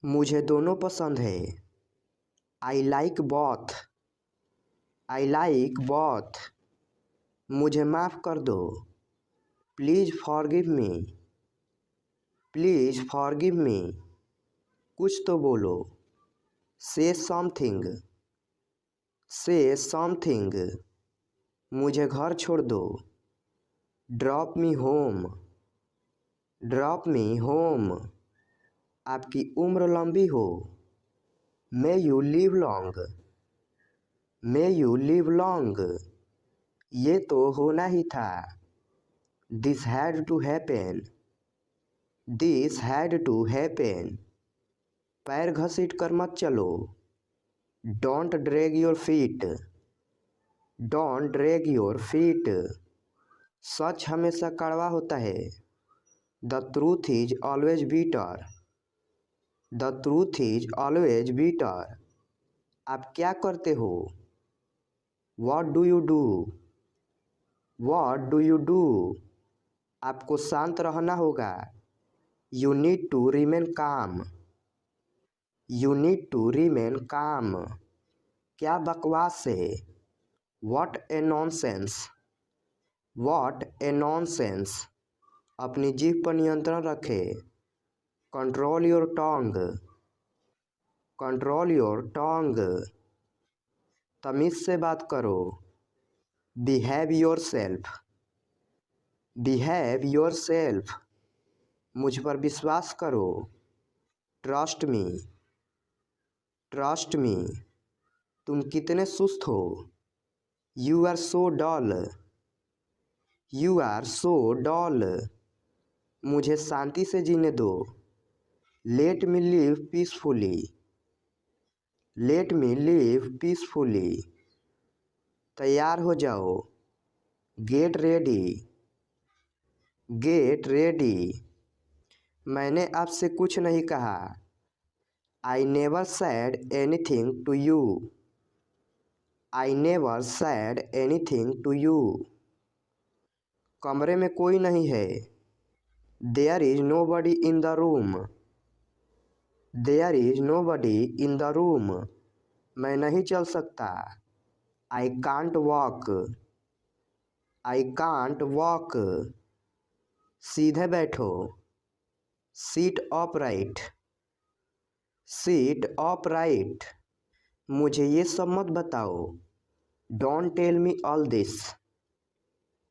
मुझे दोनों पसंद है। I like both. I like both. मुझे माफ़ कर दो। Please forgive me. Please forgive me. कुछ तो बोलो। से समथिंग। से समथिंग। मुझे घर छोड़ दो। Drop me home. Drop me home. आपकी उम्र लंबी हो। May you live long. May you live long. ये तो होना ही था। This had to happen. This had to happen. पैर घसीट कर मत चलो। Don't drag your feet. Don't drag your feet. सच हमेशा कड़वा होता है। The truth is always bitter. The truth is always bitter. आप क्या करते हो? What do you do? What do you do? आपको शांत रहना होगा। You need to remain calm. You need to remain calm. क्या बकवास है? What a nonsense. What a nonsense. अपनी जीभ पर नियंत्रण रखें। Control your tongue. Control your tongue. तमीज़ से बात करो। Behave yourself. Behave yourself. मुझ पर विश्वास करो। Trust me. Trust me. तुम कितने सुस्त हो। You are so dull. You are so dull. मुझे शांति से जीने दो। Let me live peacefully. Let me live peacefully. तैयार हो जाओ। Get ready. Get ready. मैंने आपसे कुछ नहीं कहा। I never said anything to you. I never said anything to you. कमरे में कोई नहीं है। There is nobody in the room. There is nobody in the room. मैं नहीं चल सकता। I can't walk. I can't walk. सीधे बैठो। Sit upright. Sit upright. मुझे ये सब मत बताओ। Don't tell me all this.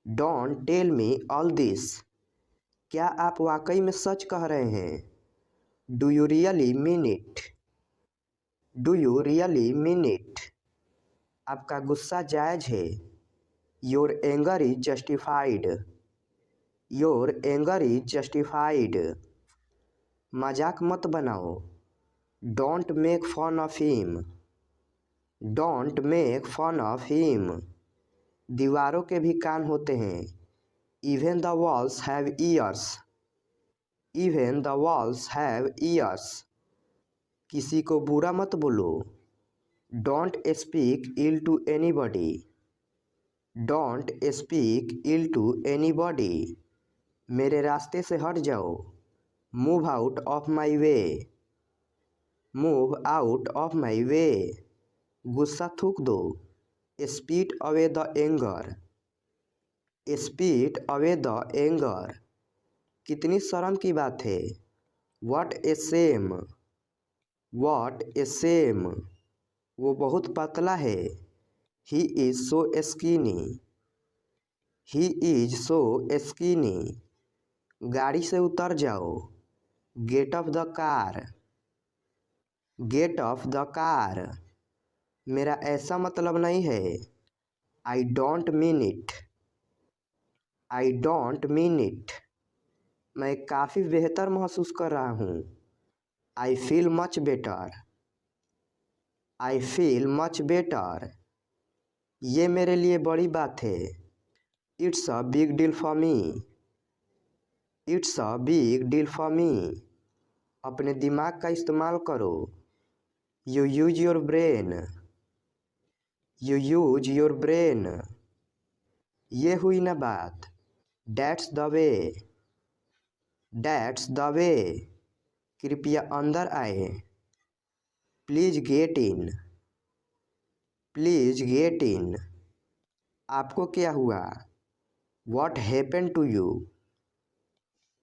Don't tell me all this. क्या आप वाकई में सच कह रहे हैं? Do you really mean it? Do you really mean it? आपका गुस्सा जायज़ है। Your anger is justified. Your anger is justified. मजाक मत बनाओ। Don't make fun of him. Don't make fun of him. दीवारों के भी कान होते हैं। Even the walls have years. Even the walls have ears. किसी को बुरा मत बोलो। Don't speak ill to anybody. Don't speak ill to anybody. मेरे रास्ते से हट जाओ। Move out of my way. Move out of my way. गुस्सा थूक दो। Spit away the anger. Spit away the anger. कितनी शर्म की बात है। What a shame. What a shame. वो बहुत पतला है। He is so skinny. He is so skinny. गाड़ी से उतर जाओ। Get off the car. Get off the car. मेरा ऐसा मतलब नहीं है। I don't mean it. I don't mean it. मैं काफ़ी बेहतर महसूस कर रहा हूँ। I feel much better. I feel much better. ये मेरे लिए बड़ी बात है। It's a big deal for me. It's a big deal for me. अपने दिमाग का इस्तेमाल करो। You use your brain. You use your brain. ये हुई ना बात। That's the way. That's the way. कृपया अंदर आए। Please get in. Please get in. आपको क्या हुआ? What happened to you?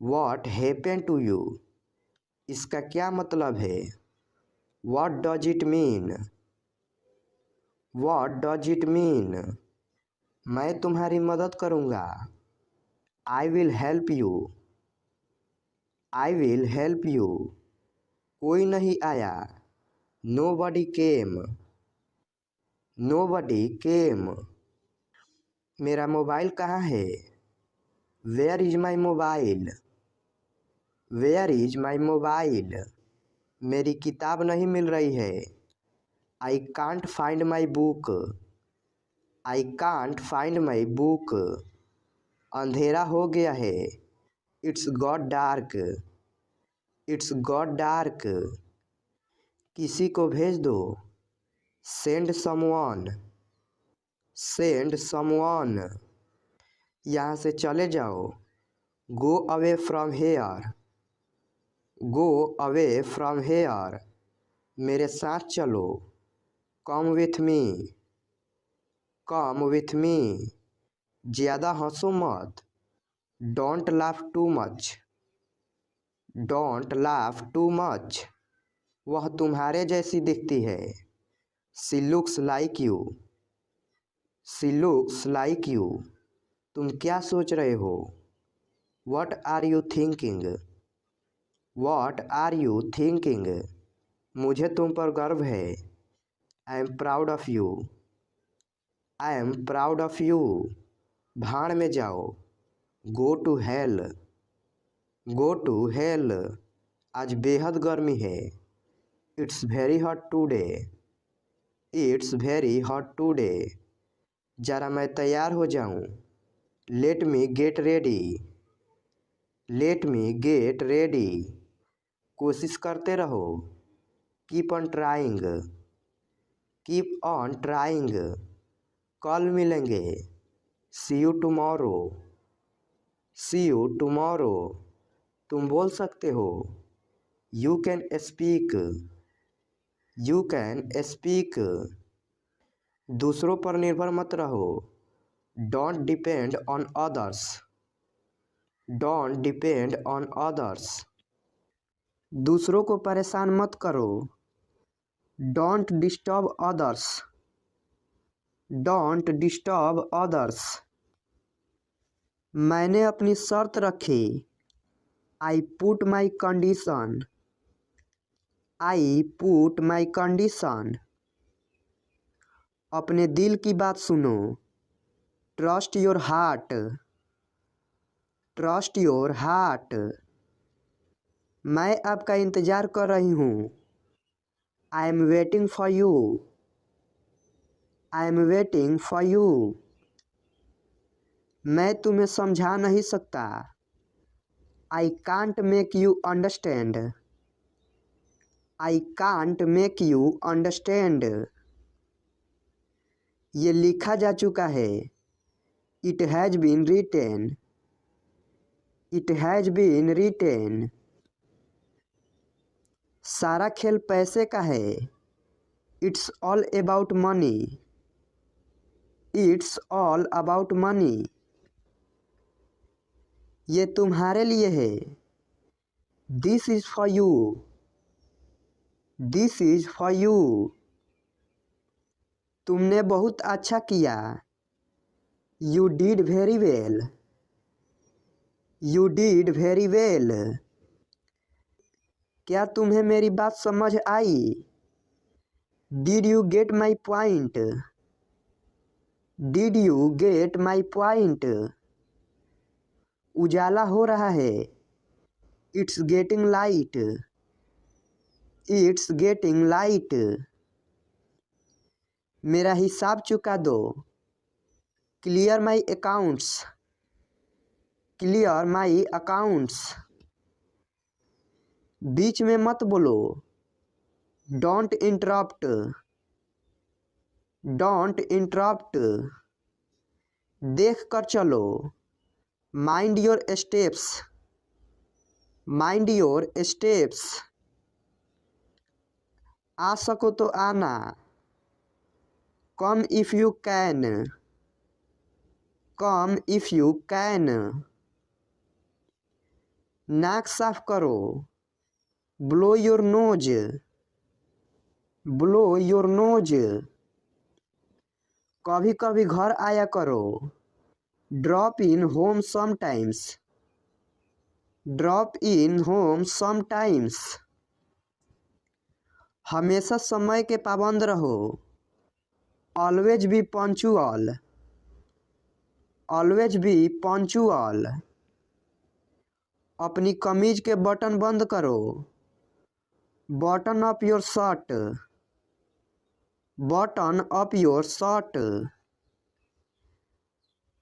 What happened to you? इसका क्या मतलब है? What does it mean? What does it mean? मैं तुम्हारी मदद करूँगा। I will help you. I will help you. कोई नहीं आया। Nobody came. Nobody came. मेरा मोबाइल कहाँ है? Where is my mobile? Where is my mobile? मेरी किताब नहीं मिल रही है। I can't find my book. I can't find my book. अंधेरा हो गया है। It's got dark. It's got dark. किसी को भेज दो। Send someone. Send someone. यहाँ से चले जाओ। Go away from here. Go away from here. मेरे साथ चलो। Come with me. Come with me. ज़्यादा हंसो मत। Don't laugh too much. Don't laugh too much. वह तुम्हारे जैसी दिखती है। She looks like you. She looks like you. तुम क्या सोच रहे हो? What are you thinking? What are you thinking? मुझे तुम पर गर्व है। I am proud of you. I am proud of you. भाड़ में जाओ। Go to hell. Go to hell. आज बेहद गर्मी है। It's very hot today. It's very hot today. जरा मैं तैयार हो जाऊं। Let me get ready. Let me get ready. कोशिश करते रहो। Keep on trying. Keep on trying. कल मिलेंगे। See you tomorrow. See you tomorrow. तुम बोल सकते हो। You can speak. You can speak. दूसरों पर निर्भर मत रहो। Don't depend on others. Don't depend on others. दूसरों को परेशान मत करो। Don't disturb others. Don't disturb others. मैंने अपनी शर्त रखी। I put my condition. I put my condition. अपने दिल की बात सुनो। Trust your heart. Trust your heart. मैं आपका इंतज़ार कर रही हूँ। I am waiting for you. I am waiting for you. मैं तुम्हें समझा नहीं सकता। I can't make you understand. I can't make you understand. ये लिखा जा चुका है। It has been written. It has been written. सारा खेल पैसे का है। It's all about money. It's all about money. ये तुम्हारे लिए है। This is for you. This is for you. तुमने बहुत अच्छा किया। You did very well. You did very well. क्या तुम्हें मेरी बात समझ आई? Did you get my point? Did you get my point? उजाला हो रहा है। It's getting light. It's getting light. मेरा हिसाब चुका दो। Clear my accounts. Clear my accounts. बीच में मत बोलो। Don't interrupt. Don't interrupt. देख कर चलो। Mind your steps. Mind your steps. आ सको तो आना, come if you can, come if you can. नाक साफ करो, blow your nose, blow your nose. कभी कभी घर आया करो, drop in home sometimes, drop in home sometimes. हमेशा समय के पाबंद रहो, always be punctual, always be punctual. अपनी कमीज के बटन बंद करो, button up your shirt, button up your shirt.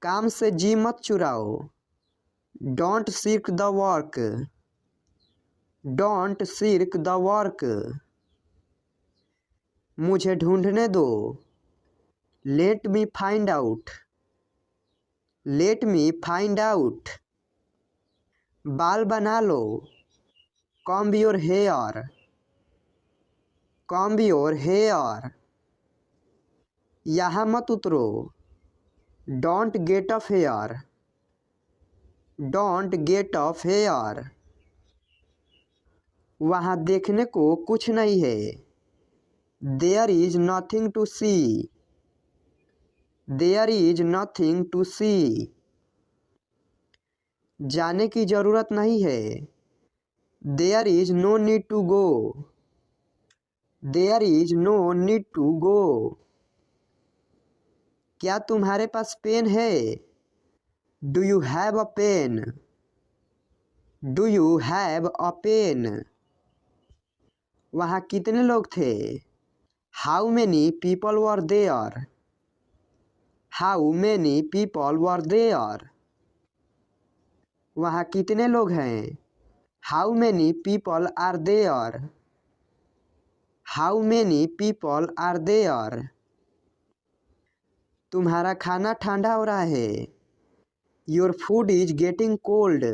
काम से जी मत चुराओ, don't shirk the work, don't shirk the work. मुझे ढूंढने दो, let me find out, let me find out. बाल बना लो, comb your hair, comb your hair. यहाँ मत उतरो, don't get off here, don't get off here. वहाँ देखने को कुछ नहीं है, there is nothing to see, there is nothing to see. जाने की ज़रूरत नहीं है, there is no need to go, there is no need to go. क्या तुम्हारे पास पेन है, do you have a pen, do you have a pen. वहाँ कितने लोग थे, how many people were there, how many people were there. वहाँ कितने लोग हैं, how many people are there, how many people are there. तुम्हारा खाना ठंडा हो रहा है, your food is getting cold,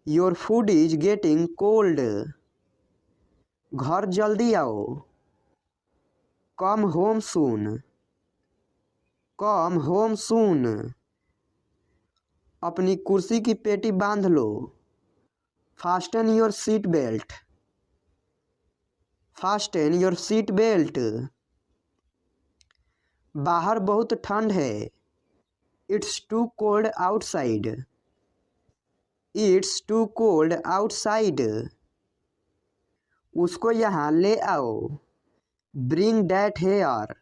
your food is getting cold. घर जल्दी आओ, कम होम सून, कम होम सून। अपनी कुर्सी की पेटी बांध लो, fasten your seat belt, fasten your seat belt. बाहर बहुत ठंड है, it's too cold outside, it's too cold outside. उसको यहाँ ले आओ, bring that here,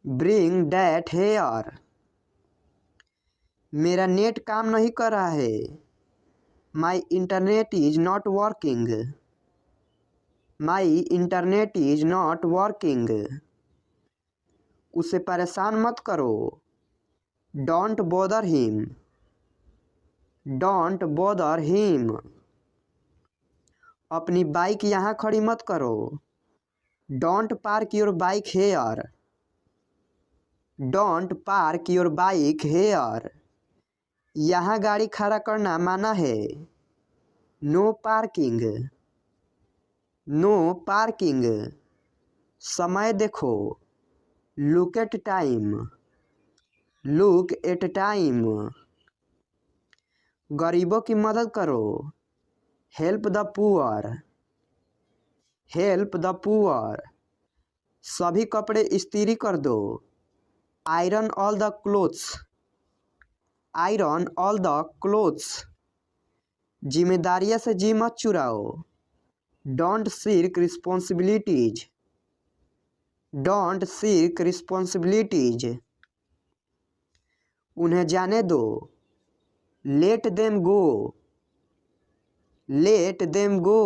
bring that here. मेरा नेट काम नहीं कर रहा है, my internet is not working, my internet is not working. उसे परेशान मत करो, don't bother him, don't bother him. अपनी बाइक यहाँ खड़ी मत करो, don't park your bike here, don't park your bike here. यहाँ गाड़ी खड़ा करना माना है, नो पार्किंग, नो पार्किंग। समय देखो, look at time, look at time. गरीबों की मदद करो, help the poor, help the poor. सभी कपड़े इस्त्री कर दो, iron all the clothes, iron all the clothes. जिम्मेदारियां से जी मत चुराओ, don't shirk responsibilities, don't shirk responsibilities. उन्हें जाने दो, let them go, let them go.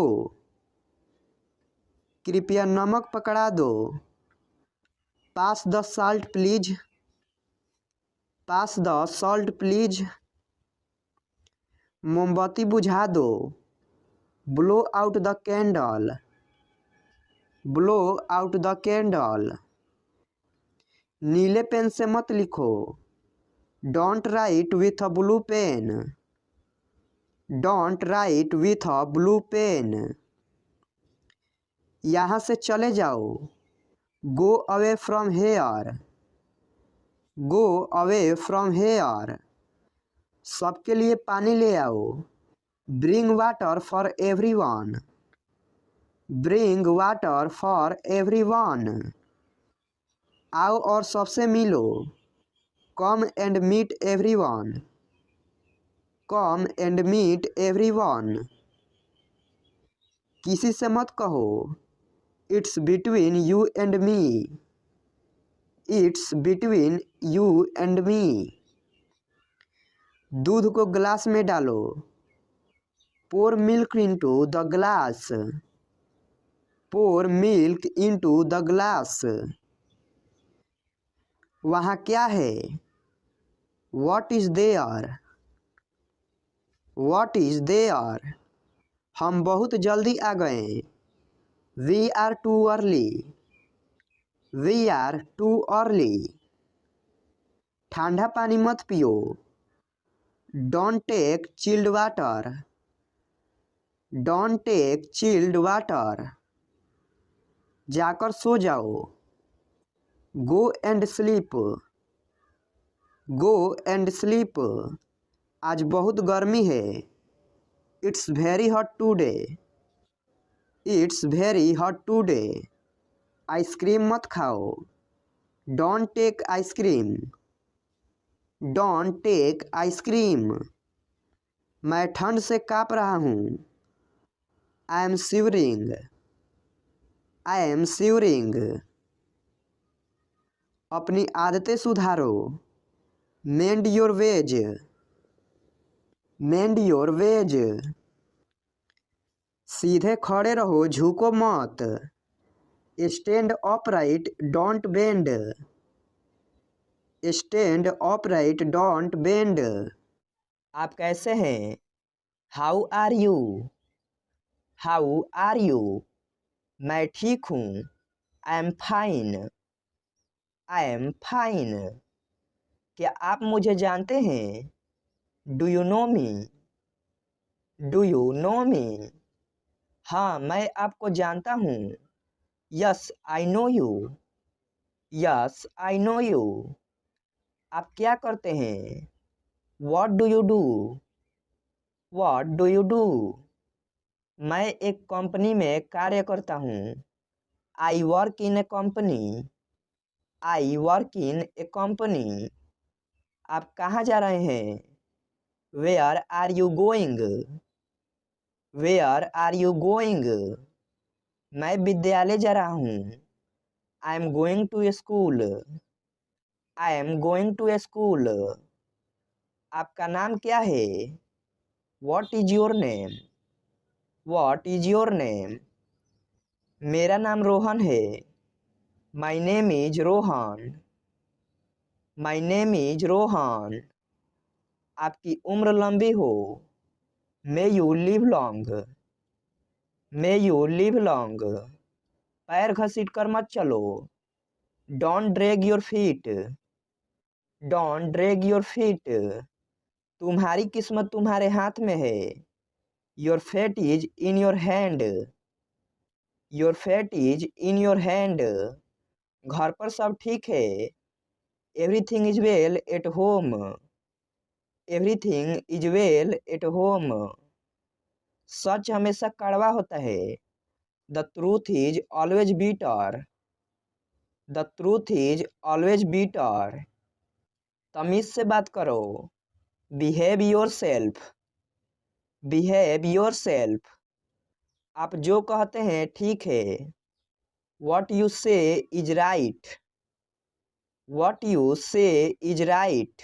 कृपया नमक पकड़ा दो, pass the salt please, pass the salt please. मोमबत्ती बुझा दो, blow out the candle, blow out the candle. नीले पेन से मत लिखो, don't write with a blue pen, don't write with a blue pen. यहाँ से चले जाओ। Go away from here. Go away from here. सबके लिए पानी ले आओ। Bring water for everyone. Bring water for everyone. आओ और सबसे मिलो। Come and meet everyone. Come and meet everyone. किसी से मत कहो। It's between you and me. It's between you and me. दूध को ग्लास में डालो। Pour milk into the glass. Pour milk into the glass. वहाँ क्या है? What is there? What is there? हम बहुत जल्दी आ गए। We are too early. We are too early. ठंडा पानी मत पियो। Don't take chilled water. Don't take chilled water. जाकर सो जाओ। Go and sleep. Go and sleep. आज बहुत गर्मी है। It's very hot today. It's very hot today. Ice cream मत खाओ। Don't take ice cream. Don't take ice cream. मैं ठंड से काँप रहा हूँ। I am shivering. I am shivering. अपनी आदतें सुधारो। Mend your ways. Mend your ways. सीधे खड़े रहो, झुको मत। Stand upright, don't bend. Stand upright, don't bend. आप कैसे हैं? How are you? How are you? मैं ठीक हूँ। I am fine. I am fine. क्या आप मुझे जानते हैं? Do you know me? Do you know me? हाँ, मैं आपको जानता हूँ। Yes I know you. Yes I know you. आप क्या करते हैं? What do you do? What do you do? मैं एक कंपनी में कार्य करता हूँ। I work in a company. I work in a company. आप कहाँ जा रहे हैं? Where are you going? Where are you going? मैं विद्यालय जा रहा हूँ। I am going to school. I am going to school. आपका नाम क्या है? What is your name? What is your name? मेरा नाम रोहन है। My name is Rohan. My name is Rohan. आपकी उम्र लंबी हो। May you live long. May you live long. पैर घसीट कर मत चलो। Don't drag your feet. Don't drag your feet. तुम्हारी किस्मत तुम्हारे हाथ में है। Your fate is in your hand. Your fate is in your hand. घर पर सब ठीक है। Everything is well at home. Everything is well at home. सच हमेशा कड़वा होता है। The truth is always bitter. The truth is always bitter. तमीज से बात करो। Behave yourself. Behave yourself. आप जो कहते हैं ठीक है। What you say is right. What you say is right.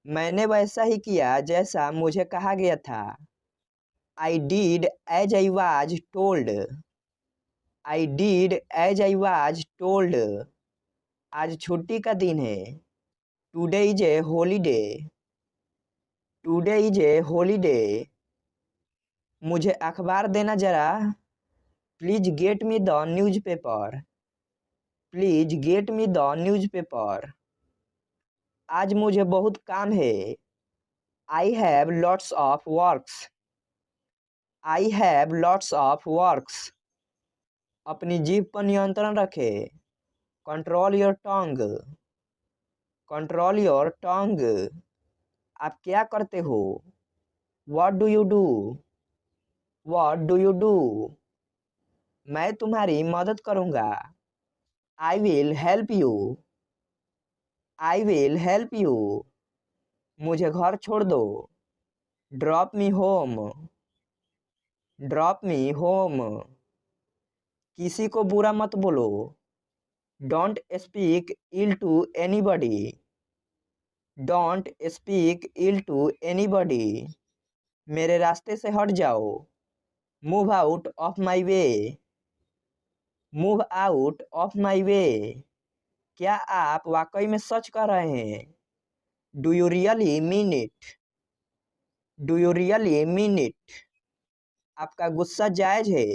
मैंने वैसा ही किया जैसा मुझे कहा गया था। आई did as I was told. I did as I was told. आज छुट्टी का दिन है। Today is a holiday. Today is a holiday. मुझे अखबार देना जरा। Please get me the newspaper. Please get me the newspaper. आज मुझे बहुत काम है। I have lots of works. I have lots of works. अपनी जीभ पर नियंत्रण रखें। Control your tongue. Control your tongue. आप क्या करते हो? What do you do? What do you do? मैं तुम्हारी मदद करूंगा। I will help you. I will help you. मुझे घर छोड़ दो। Drop me home. Drop me home. किसी को बुरा मत बोलो। Don't speak ill to anybody. Don't speak ill to anybody. मेरे रास्ते से हट जाओ। Move out of my way. Move out of my way. क्या आप वाकई में सच कह रहे हैं? Do you really mean it? Do you really mean it? आपका गुस्सा जायज है।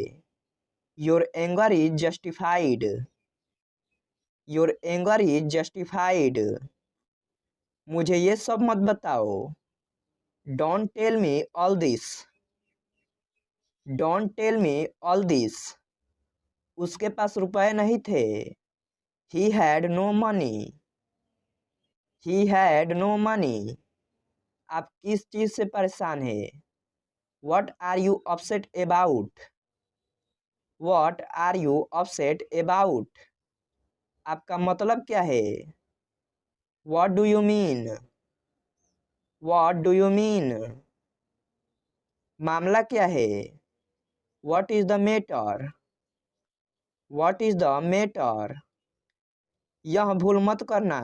Your anger is justified. Your anger is justified. मुझे ये सब मत बताओ। Don't tell me all this. Don't tell me all this. उसके पास रुपए नहीं थे। He had no money. He had no money. आप किस चीज से परेशान है? What are you upset about? What are you upset about? आपका मतलब क्या है? What do you mean? What do you mean? मामला क्या है? What is the matter? What is the matter? यह भूल मत करना।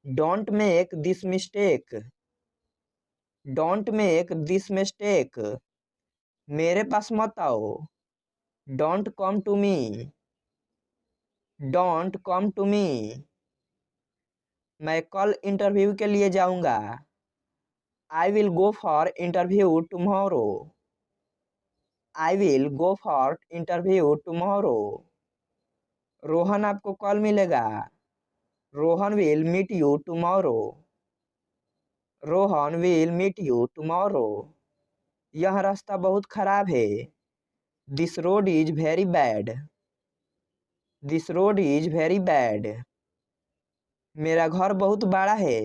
Don't make this mistake. Don't make this mistake. मेरे पास मत आओ। Don't come to me. Don't come to me. मैं कल इंटरव्यू के लिए जाऊंगा। I will go for interview tomorrow. I will go for interview tomorrow. Rohan आपको कल मिलेगा। Rohan will meet you tomorrow. Rohan will meet you tomorrow. यह रास्ता बहुत खराब है। This road is very bad. This road is very bad. मेरा घर बहुत बड़ा है।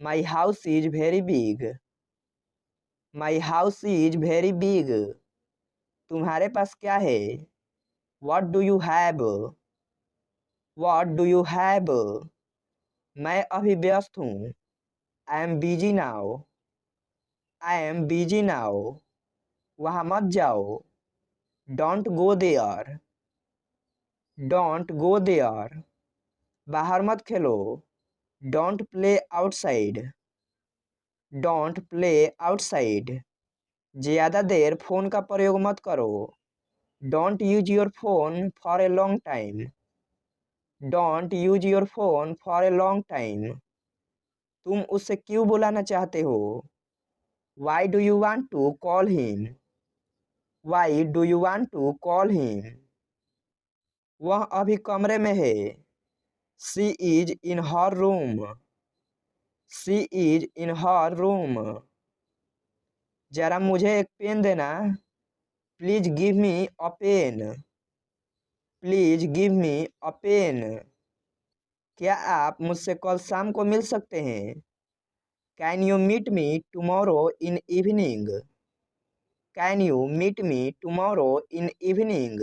My house is very big. My house is very big. तुम्हारे पास क्या है? What do you have? What do you have? मैं अभी व्यस्त हूँ। I am busy now. I am busy now. वहाँ मत जाओ। Don't go there. Don't go there. बाहर मत खेलो। Don't play outside. Don't play outside. ज़्यादा देर फोन का प्रयोग मत करो। Don't use your phone for a long time. Don't use your phone for a long time. तुम उससे क्यों बुलाना चाहते हो? Why do you want to call him? Why do you want to call him? वह अभी कमरे में है। She is in her room. She is in her room. जरा मुझे एक पेन देना। Please give me a pen. Please give me a pen. क्या आप मुझसे कल शाम को मिल सकते हैं? Can you meet me tomorrow in evening? Can you meet me tomorrow in evening?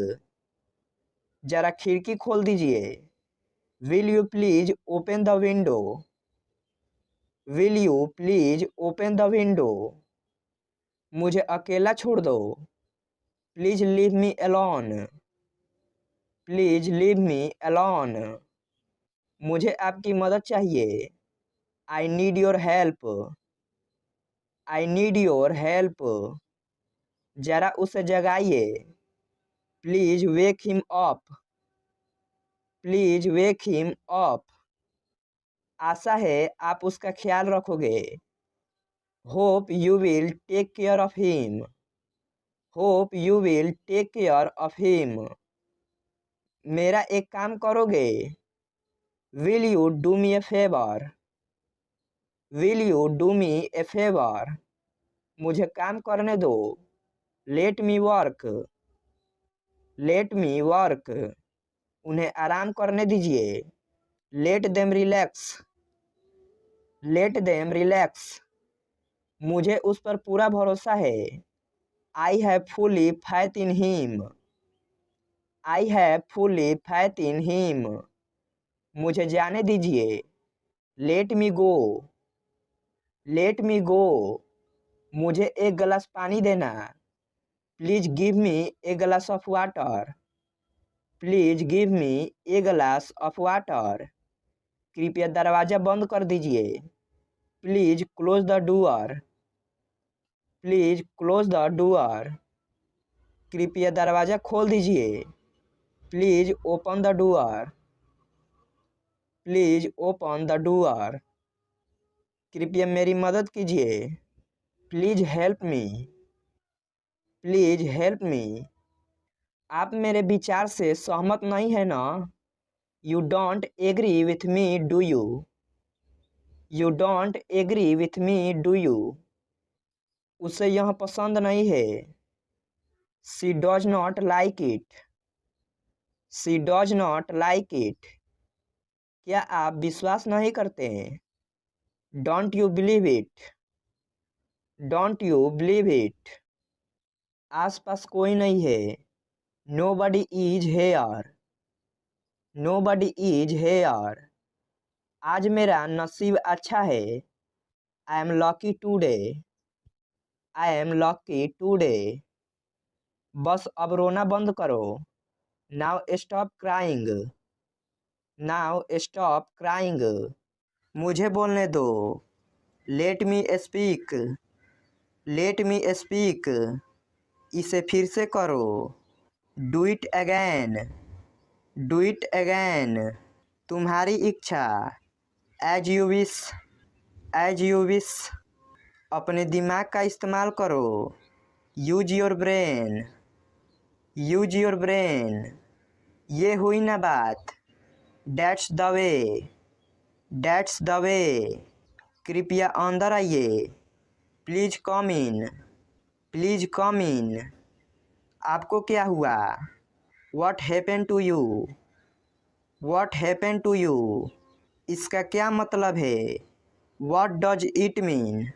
जरा खिड़की खोल दीजिए। Will you please open the window? Will you please open the window? मुझे अकेला छोड़ दो। Please leave me alone. Please leave me alone. मुझे आपकी मदद चाहिए। I need your help. I need your help. जरा उसे जगाइए। Please wake him up. Please wake him up. आशा है आप उसका ख्याल रखोगे। Hope you will take care of him. Hope you will take care of him. मेरा एक काम करोगे? Will you do me a favor? Will you do me a favor? मुझे काम करने दो। Let me work. Late me work, उन्हें आराम करने दीजिए। Let them relax, let them relax, मुझे उस पर पूरा भरोसा है। I have fully faith in him, I have fully faith in him, मुझे जाने दीजिए। Let me go, let me go, मुझे एक गिलास पानी देना। Please give me a glass of water, please give me a glass of water, कृपया दरवाज़ा बंद कर दीजिए। Please close the door, please close the door, कृपया दरवाज़ा खोल दीजिए। Please open the door, please open the door, कृपया मेरी मदद कीजिए। Please help me, please help me, आप मेरे विचार से सहमत नहीं है ना? You don't agree with me do you, you don't agree with me do you, उसे यह पसंद नहीं है। She does not like it, she does not like it, क्या आप विश्वास नहीं करते हैं? Don't you believe it, don't you believe it, आसपास कोई नहीं है। Nobody is here, nobody is here, आज मेरा नसीब अच्छा है। I am lucky today, I am lucky today, बस अब रोना बंद करो। Now stop crying, now stop crying, मुझे बोलने दो। Let me speak, let me speak, इसे फिर से करो। Do it again, do it again, तुम्हारी इच्छा। As you wish, as you wish, अपने दिमाग का इस्तेमाल करो। Use your brain, use your brain, ये हुई ना बात। That's the way, that's the way, कृपया अंदर आइए। Please come in, please come इन, आपको क्या हुआ? What happen to you, what happen to you, इसका क्या मतलब है? What does it mean,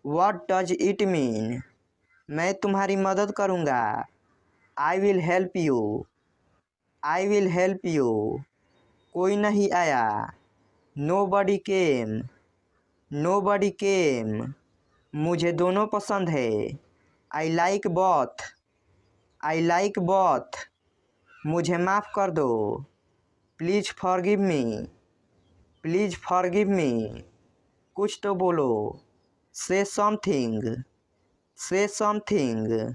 what does it mean, मैं तुम्हारी मदद करूँगा। I will help you, I will help you, कोई नहीं आया। नो बडी केम, नो बडी केम, मुझे दोनों पसंद है। I like both, I like both, मुझे माफ़ कर दो। Please forgive me, please forgive मी, कुछ तो बोलो। से समथिंग, से समथिंग,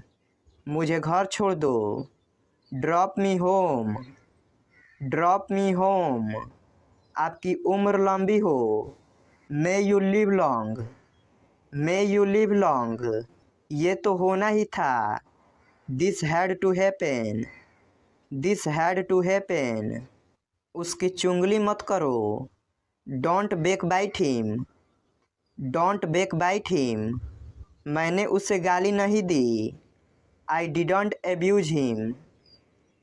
मुझे घर छोड़ दो। Drop me home, drop me home, आपकी उम्र लंबी हो। May you live long, may you live long, ये तो होना ही था। This had to happen, this had to happen, उसकी चुंगली मत करो। Don't backbite him, don't backbite him, मैंने उसे गाली नहीं दी। I didn't abuse him,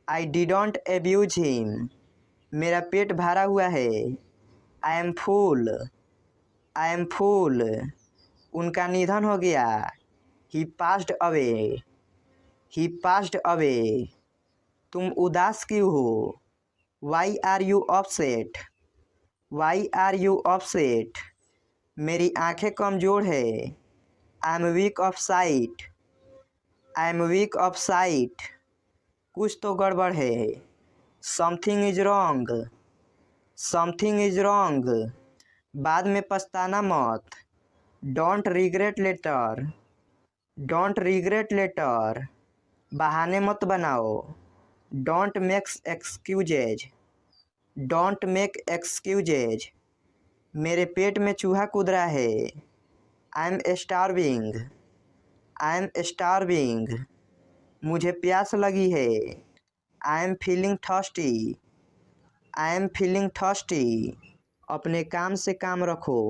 I didn't abuse him, मेरा पेट भरा हुआ है। I M fool, I am फूल, उनका निधन हो गया। He passed away, he passed away, तुम उदास क्यों हो? Why are you upset, why are you upset, मेरी आंखें कमज़ोर है। I am weak of sight, I am weak of sight, कुछ तो गड़बड़ है। Something is wrong, something is wrong, बाद में पछताना मत। Don't regret later, don't regret later, बहाने मत बनाओ। Don't makes excuses, don't make excuses, मेरे पेट में चूहा कूद रहा है। I am starving, I am starving, मुझे प्यास लगी है। I am feeling thirsty, I am feeling thirsty, अपने काम से काम रखो।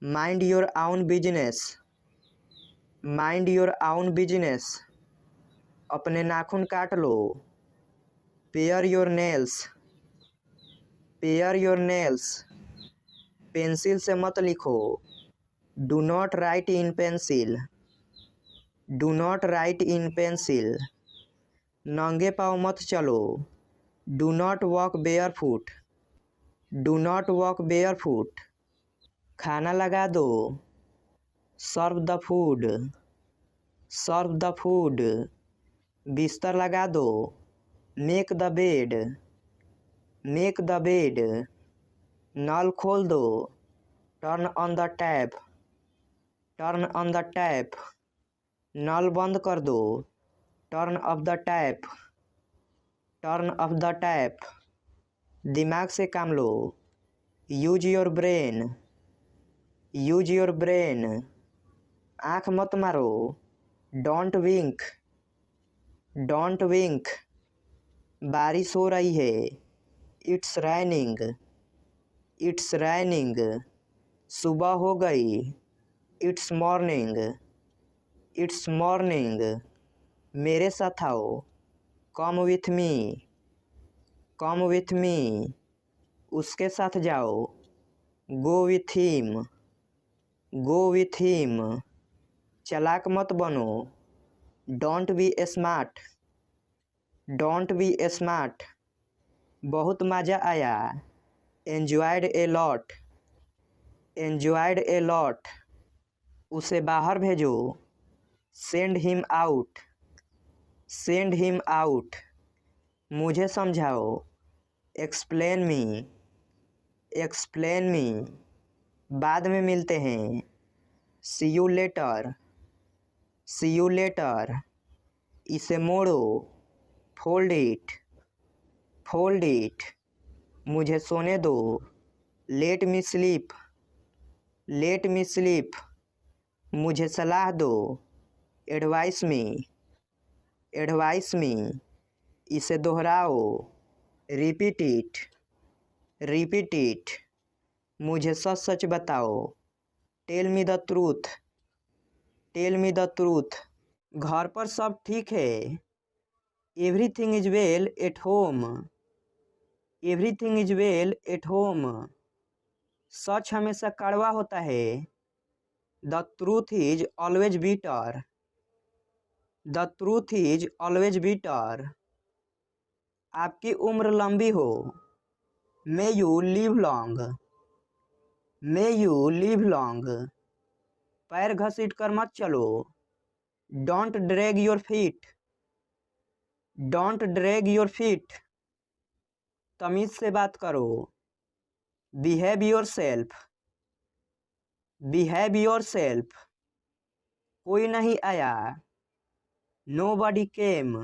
Mind your own business, mind your own business, अपने नाखून काट लो। Pare your nails, pare your nails. Pencil से मत लिखो। Do not write in pencil, do not write in pencil. नंगे पाँव मत चलो। Do not walk bare foot, do not walk bare foot. खाना लगा दो। Serve the food, serve the food. बिस्तर लगा दो। Make the bed, make the bed. नल खोल दो। Turn on the tap, turn on the tap. नल बंद कर दो। Turn off the tap, turn off the tap. दिमाग से काम लो। Use your brain, use your brain. आँख मत मारो। Don't wink, don't wink. बारिश हो रही है। It's raining, it's raining. सुबह हो गई। It's morning, it's morning. मेरे साथ आओ। Come with me, come with me. उसके साथ जाओ। Go with him, go with him. चालाक मत बनो। Don't be smart, don't be smart. बहुत मज़ा आया। Enjoyed a lot, enjoyed a lot. उसे बाहर भेजो। Send him out, send him out. मुझे समझाओ। Explain me, explain me. बाद में मिलते हैं। See you later, see you later. इसे मोड़ो। Fold it, fold it. मुझे सोने दो। Let me sleep, let me sleep. मुझे सलाह दो। Advice me, advice me. इसे दोहराओ। Repeat it, repeat it. मुझे सच सच बताओ। Tell me the truth, tell me the truth. घर पर सब ठीक है। Everything is well at home, everything is well at home. सच हमेशा कड़वा होता है। The truth is always bitter, the truth is always bitter. आपकी उम्र लंबी हो। May you live long, may you live long. पैर घसीट कर मत चलो। Don't drag your feet, don't drag your feet. तमीज से बात करो। Behave yourself, behave your self. कोई नहीं आया। Nobody came,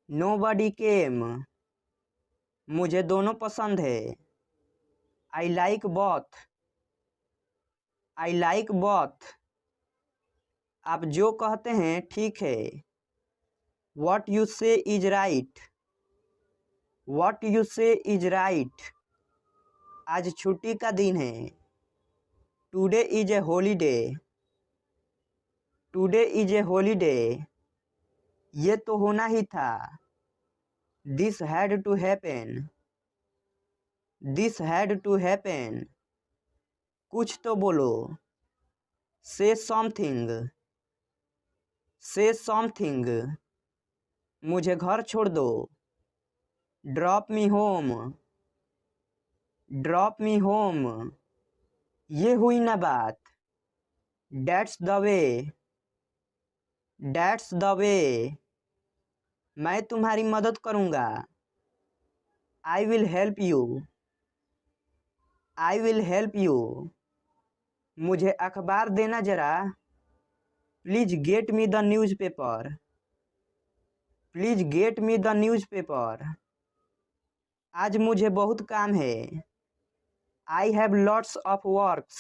nobody came. मुझे दोनों पसंद है। I like both, I like both. आप जो कहते हैं ठीक है। What you say is right, What you say is right। आज छुट्टी का दिन है। Today is a holiday, Today is a holiday। ये तो होना ही था। This had to happen, This had to happen। कुछ तो बोलो। Say something, Say something। मुझे घर छोड़ दो। Drop me home, drop me home. ये हुई ना बात। That's the way, that's the way. मैं तुम्हारी मदद करूँगा। I will help you, I will help you. मुझे अखबार देना जरा। Please get me the newspaper, please get me the newspaper. आज मुझे बहुत काम है। I have lots of works,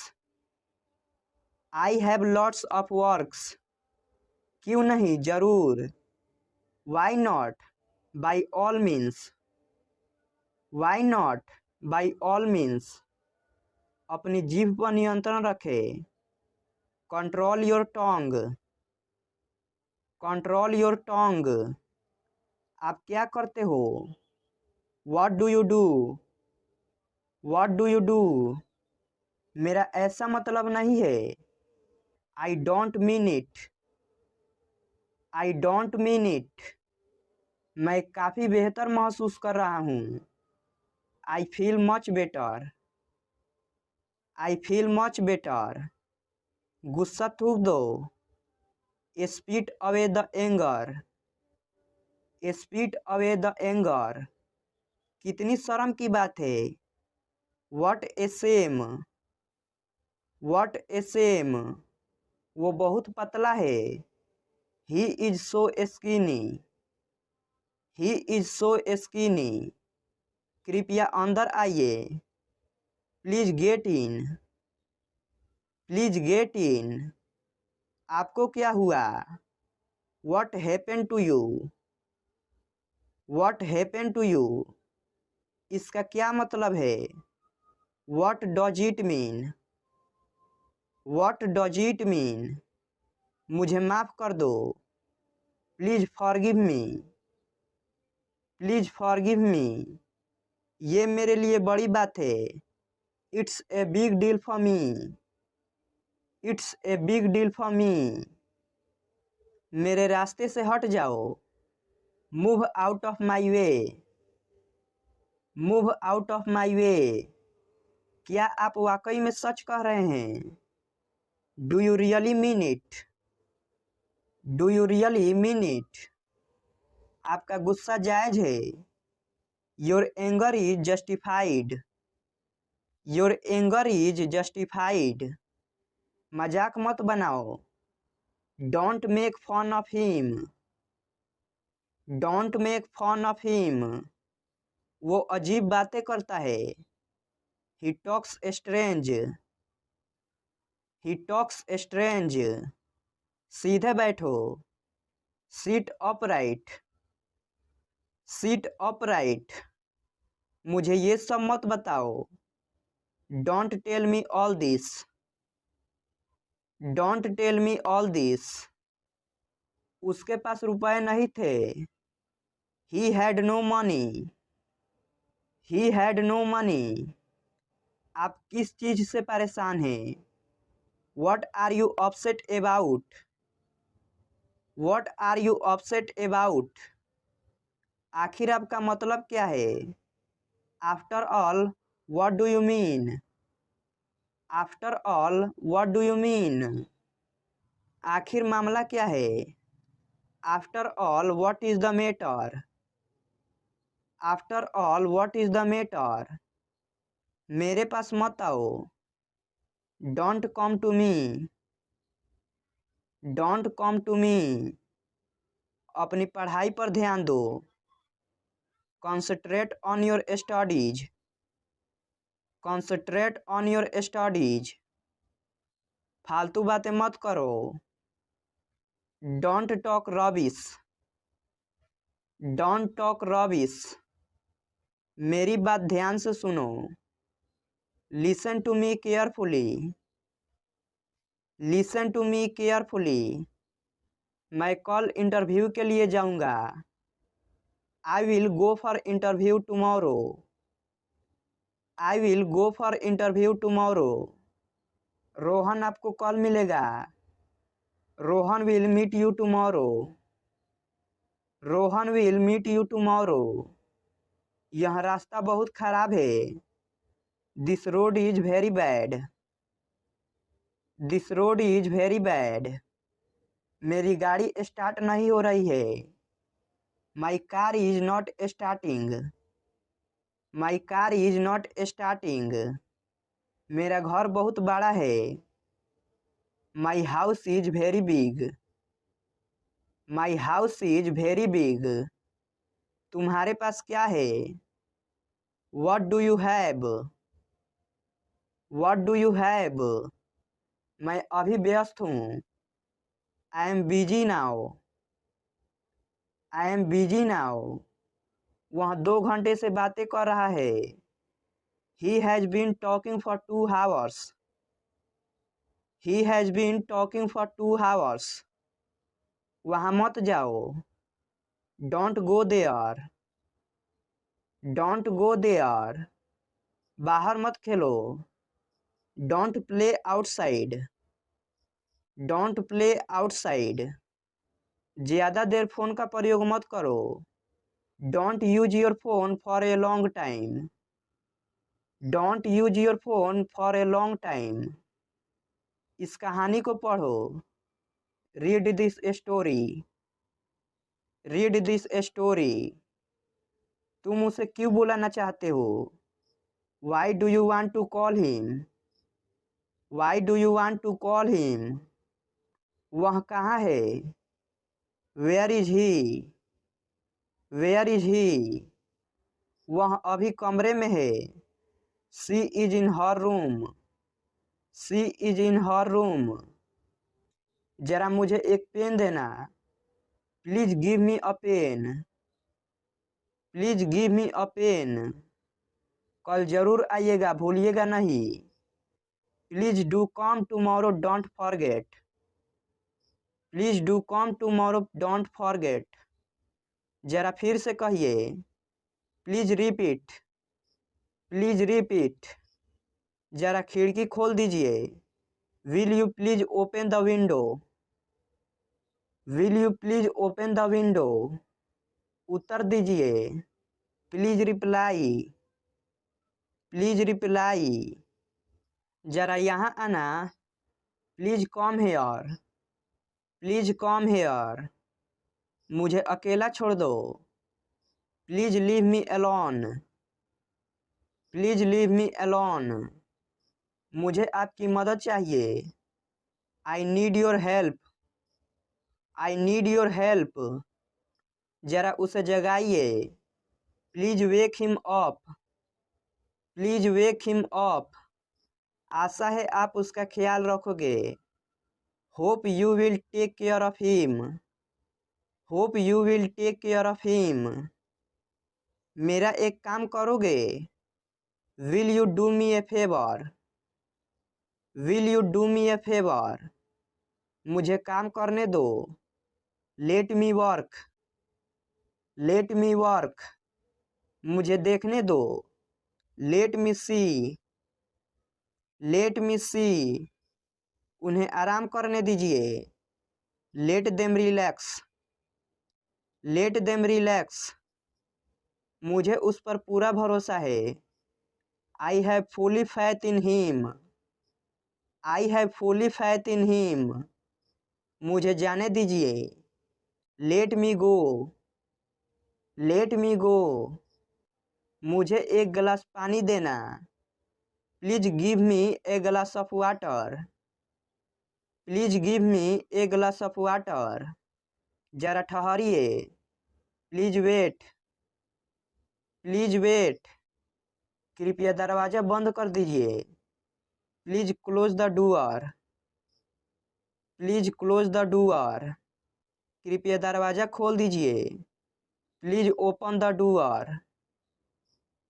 I have lots of works. क्यों नहीं, ज़रूर। Why not, by all means, why not, by all means. अपनी जीभ पर नियंत्रण रखें। Control your tongue, control your tongue. आप क्या करते हो? What do you do? What do you do? मेरा ऐसा मतलब नहीं है। I don't mean it. I don't mean it. मैं काफ़ी बेहतर महसूस कर रहा हूँ। I feel much better. I feel much better. गुस्सा थूक दो। Spit away the anger. Spit away the anger. कितनी शर्म की बात है। What a shame. What a shame. वो बहुत पतला है। He is so skinny. He is so skinny. कृपया अंदर आइए। Please get in. Please get in. आपको क्या हुआ? What happened to you? What happened to you? इसका क्या मतलब है? What does it mean? What does it mean? मुझे माफ़ कर दो। Please forgive me. Please forgive me. ये मेरे लिए बड़ी बात है। It's a big deal for me. It's a big deal for me. मेरे रास्ते से हट जाओ। Move out of my way. Move out of my way. क्या आप वाकई में सच कह रहे हैं? Do you really mean it? Do you really mean it? आपका गुस्सा जायज है। Your anger is justified. Your anger is justified. मजाक मत बनाओ। Don't make fun of him. Don't make fun of him. वो अजीब बातें करता है। He talks strange. He talks strange. सीधे बैठो। Sit upright. Sit upright. मुझे ये सब मत बताओ। Don't tell me all this. Don't tell me all this. उसके पास रुपए नहीं थे। He had no money. He had no money. आप किस चीज से परेशान हैं? What are you upset about? What are you upset about? आखिर आपका मतलब क्या है? After all, what do you mean? After all, what do you mean? आखिर मामला क्या है? After all, what is the matter? After all, what is the matter? मेरे पास मत आओ। Don't come to me. Don't come to me. अपनी पढ़ाई पर ध्यान दो। Concentrate on your studies. Concentrate on your studies. फालतू बातें मत करो। Don't talk rubbish. Don't talk rubbish. मेरी बात ध्यान से सुनो। Listen to me carefully. Listen to me carefully. मैं कल इंटरव्यू के लिए जाऊंगा। I will go for interview tomorrow. I will go for interview tomorrow. Rohan आपको कल मिलेगा। Rohan will meet you tomorrow. Rohan will meet you tomorrow. यह रास्ता बहुत खराब है। This road is very bad. This road is very bad. मेरी गाड़ी स्टार्ट नहीं हो रही है। My car is not starting. My car is not starting. मेरा घर बहुत बड़ा है। My house is very big. My house is very big. तुम्हारे पास क्या है? What do you have? What do you have? मैं अभी व्यस्त हूँ। I am busy now. I am busy now. वह 2 घंटे से बातें कर रहा है। He has been talking for 2 hours. He has been talking for 2 hours. वहाँ मत जाओ। Don't go there. Don't go there. बाहर मत खेलो। Don't play outside. Don't play outside. ज़्यादा देर फ़ोन का प्रयोग मत करो। Don't use your phone for a long time. Don't use your phone for a long time. इस कहानी को पढ़ो। Read this story. Read this story. तुम उसे क्यों बुलाना चाहते हो? Why do you want to call him? Why do you want to call him? वह कहाँ है? Where is he? Where is he? वह अभी कमरे में है। She is in her room. She is in her room. जरा मुझे एक पेन देना। Please give me a pen. Please give me a pen. कल जरूर आइएगा, भूलिएगा नहीं। Please do come tomorrow, don't forget. Please do come tomorrow, don't forget. जरा फिर से कहिए। Please repeat. Please repeat. जरा खिड़की खोल दीजिए। Will you please open the window? Will you please open the window? उत्तर दीजिए। Please reply. Please reply. जरा यहाँ आना। Please come here. Please come here. मुझे अकेला छोड़ दो। Please leave me alone. Please leave me alone. मुझे आपकी मदद चाहिए। I need your help. I need your help. जरा उसे जगाइए। Please wake him up. Please wake him up. आशा है आप उसका ख्याल रखोगे। Hope you will take care of him. Hope you will take care of him. मेरा एक काम करोगे? Will you do me a favour? Will you do me a favour? मुझे काम करने दो। Let me work. Let me work. मुझे देखने दो। Let me see. Let me see. उन्हें आराम करने दीजिए। Let them relax. Let them relax. मुझे उस पर पूरा भरोसा है। I have fully faith in him. I have fully faith in him. मुझे जाने दीजिए। Let me go. Let me go. मुझे एक गिलास पानी देना। Please give me a glass of water. Please give me a glass of water. जरा ठहरिए। Please wait. Please wait. कृपया दरवाज़ा बंद कर दीजिए। Please close the door. Please close the door. कृपया दरवाज़ा खोल दीजिए। Please open the door.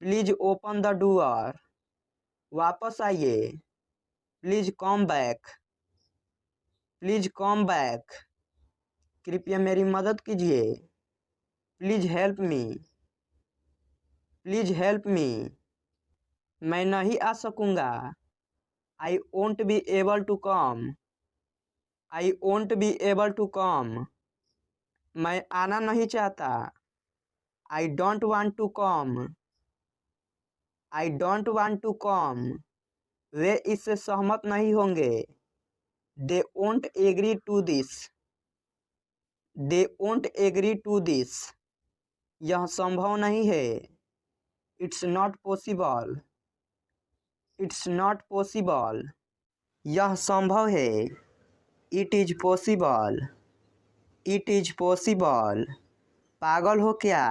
Please open the door. वापस आइए। Please come back. Please come back. कृपया मेरी मदद कीजिए। Please help me. Please help me. मैं नहीं आ सकूँगा। I won't be able to come. I won't be able to come. मैं आना नहीं चाहता। I don't want to come. I don't want to come. वे इससे सहमत नहीं होंगे। They won't agree to this. They won't agree to this. यह संभव नहीं है। It's not possible. It's not possible. यह संभव है। It is possible. It is possible. पागल हो क्या?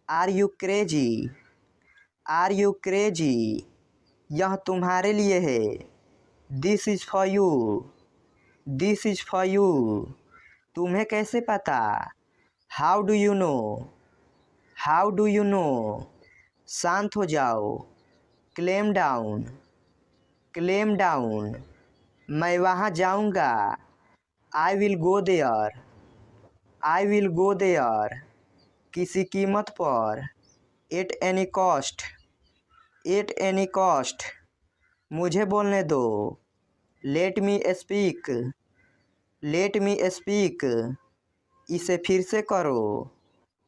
Are you crazy? Are you crazy? यह तुम्हारे लिए है। This is for you. This is for you. तुम्हें कैसे पता? How do you know? How do you know? शांत हो जाओ। Calm down. Calm down. मैं वहाँ जाऊँगा। I will go there. I will go there, किसी कीमत पर। At any cost, at any cost, मुझे बोलने दो। Let me speak, let me speak, इसे फिर से करो।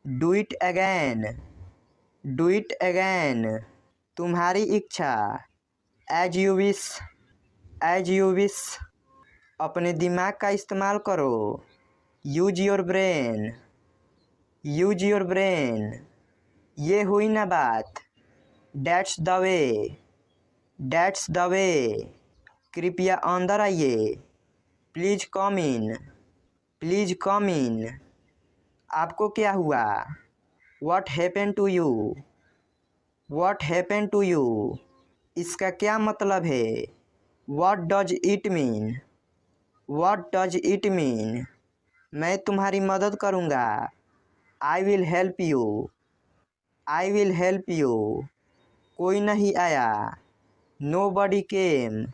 Do it again, do it again, तुम्हारी इच्छा। As you wish, as you wish, अपने दिमाग का इस्तेमाल करो। Use your brain, use your brain, ये हुई ना बात। That's the way, that's the way, कृपया अंदर आइए। Please come in, please come इन, आपको क्या हुआ। What happen to you, what happen to you, इसका क्या मतलब है। What does it mean, what does it mean, मैं तुम्हारी मदद करूँगा। I will help you, I will help you, कोई नहीं आया। नोबडी केम,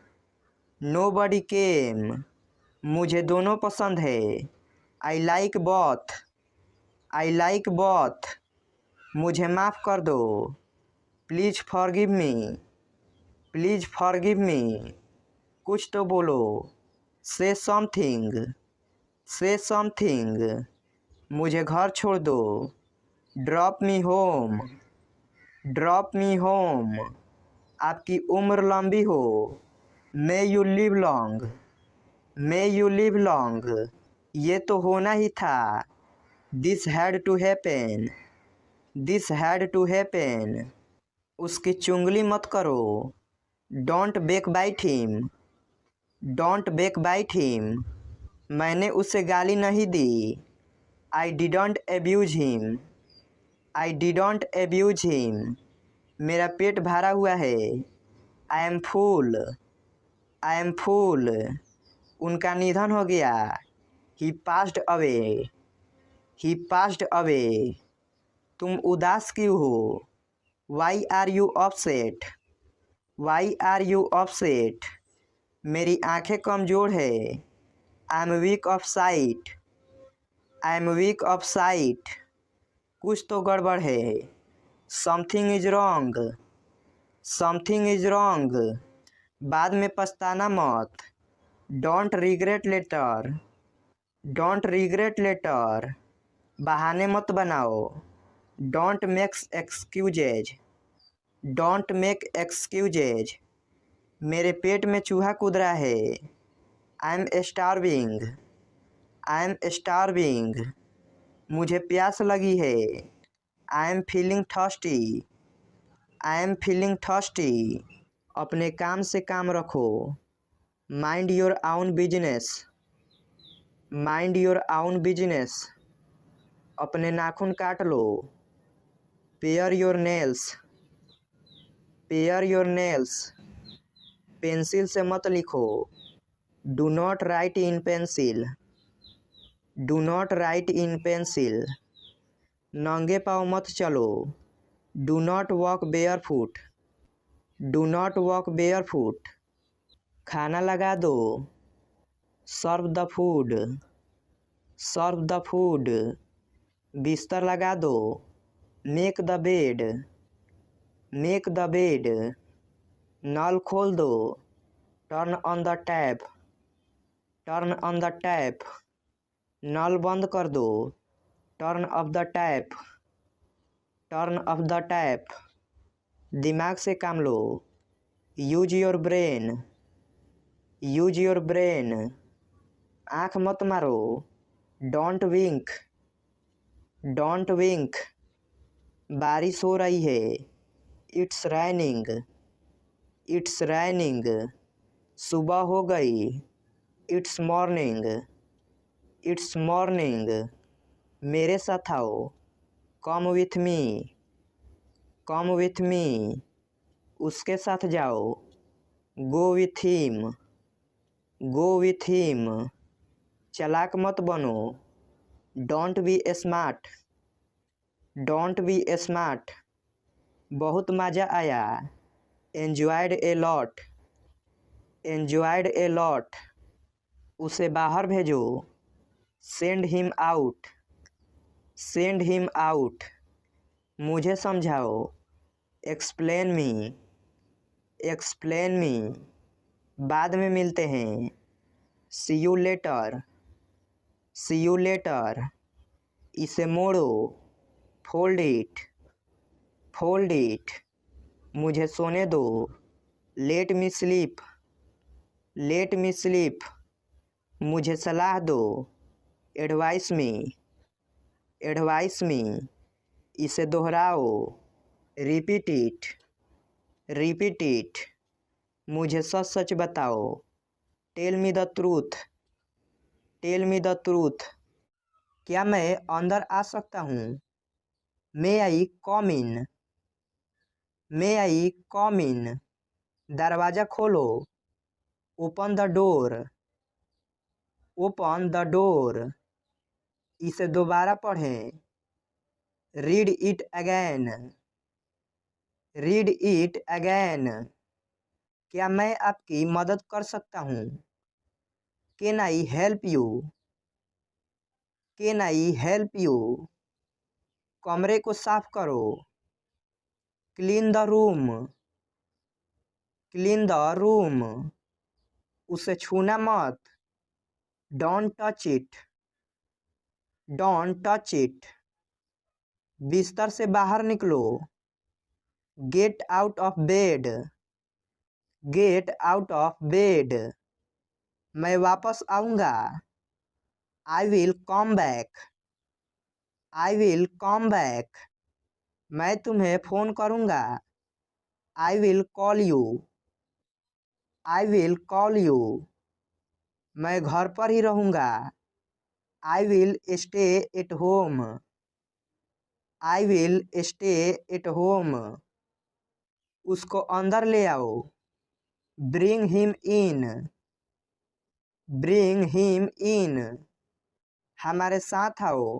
नोबडी केम, मुझे दोनों पसंद है। I like both, I like both, मुझे माफ़ कर दो। Please forgive me, please forgive me, कुछ तो बोलो। से समथिंग, से समथिंग, मुझे घर छोड़ दो। Drop me home, drop me home, आपकी उम्र लंबी हो। May you live long, may you live long, ये तो होना ही था। This had to happen, this had to happen, उसकी चुंगली मत करो। Don't backbite him, don't backbite him, मैंने उसे गाली नहीं दी। I didn't abuse him, I didn't abuse him, मेरा पेट भरा हुआ है। I M fool, I am फूल, उनका निधन हो गया। He passed away, he passed away, तुम उदास क्यों हो। Why are you upset, why are you upset, मेरी आंखें कमज़ोर है। I am weak of sight, I am weak of sight, कुछ तो गड़बड़ है। Something is wrong, something is wrong, बाद में पछताना मत। Don't regret later, don't regret later, बहाने मत बनाओ। Don't makes excuses, don't make excuses, मेरे पेट में चूहा कूद रहा है। I am starving, I am starving, मुझे प्यास लगी है। I am feeling thirsty, I am feeling thirsty, अपने काम से काम रखो। Mind your own business, mind your own business, अपने नाखून काट लो। Pare your nails, pare your nails, pencil से मत लिखो। Do not write in pencil, do not write in pencil, नंगे पाँव मत चलो। Do not walk bare foot, do not walk bare foot, खाना लगा दो। Serve the food, serve the food, बिस्तर लगा दो। Make the bed, make the bed, नल खोल दो। Turn on the tap, turn on the tap, नल बंद कर दो। Turn off the tap, turn off the tap, दिमाग से काम लो। Use your brain, use your brain, आँख मत मारो। डोंट विंक, डोंट विंक, बारिश हो रही है। इट्स रैनिंग, इट्स रैनिंग, सुबह हो गई। इट्स मॉर्निंग, इट्स मॉर्निंग, मेरे साथ आओ। Come with me, come with me, उसके साथ जाओ। Go with him, go with him, चालाक मत बनो। Don't be smart, don't be smart, बहुत मज़ा आया। Enjoyed a lot, enjoyed a lot, उसे बाहर भेजो। Send him out, send him out, मुझे समझाओ। एक्सप्लेन मी, एक्सप्लेन मी, बाद में मिलते हैं। See you later, see you later, इसे मोड़ो। फोल्ड इट, फोल्ड इट, मुझे सोने दो। Let me sleep, let me sleep, मुझे सलाह दो। एडवाइस मी, एडवाइस मी, इसे दोहराओ। रिपीट इट, रिपीट इट, मुझे सच सच बताओ। Tell me the truth, tell me the truth, क्या मैं अंदर आ सकता हूँ? मे आई कम इन, मे आई कम इन, दरवाज़ा खोलो। Open the door, open the door, इसे दोबारा पढ़ें। Read it again, read it again, क्या मैं आपकी मदद कर सकता हूँ? Can I help you, can I help you, कमरे को साफ करो। Clean the room, clean the room, उसे छूना मत। Don't touch it, don't touch it, बिस्तर से बाहर निकलो। Get out of bed, get out of bed, मैं वापस आऊँगा। I will come back, I will come back, मैं तुम्हें फ़ोन करूँगा। I will call you, I will call you, मैं घर पर ही रहूँगा। I will stay at home, I will stay at home, उसको अंदर ले आओ। Bring him in, bring him in, हमारे साथ आओ।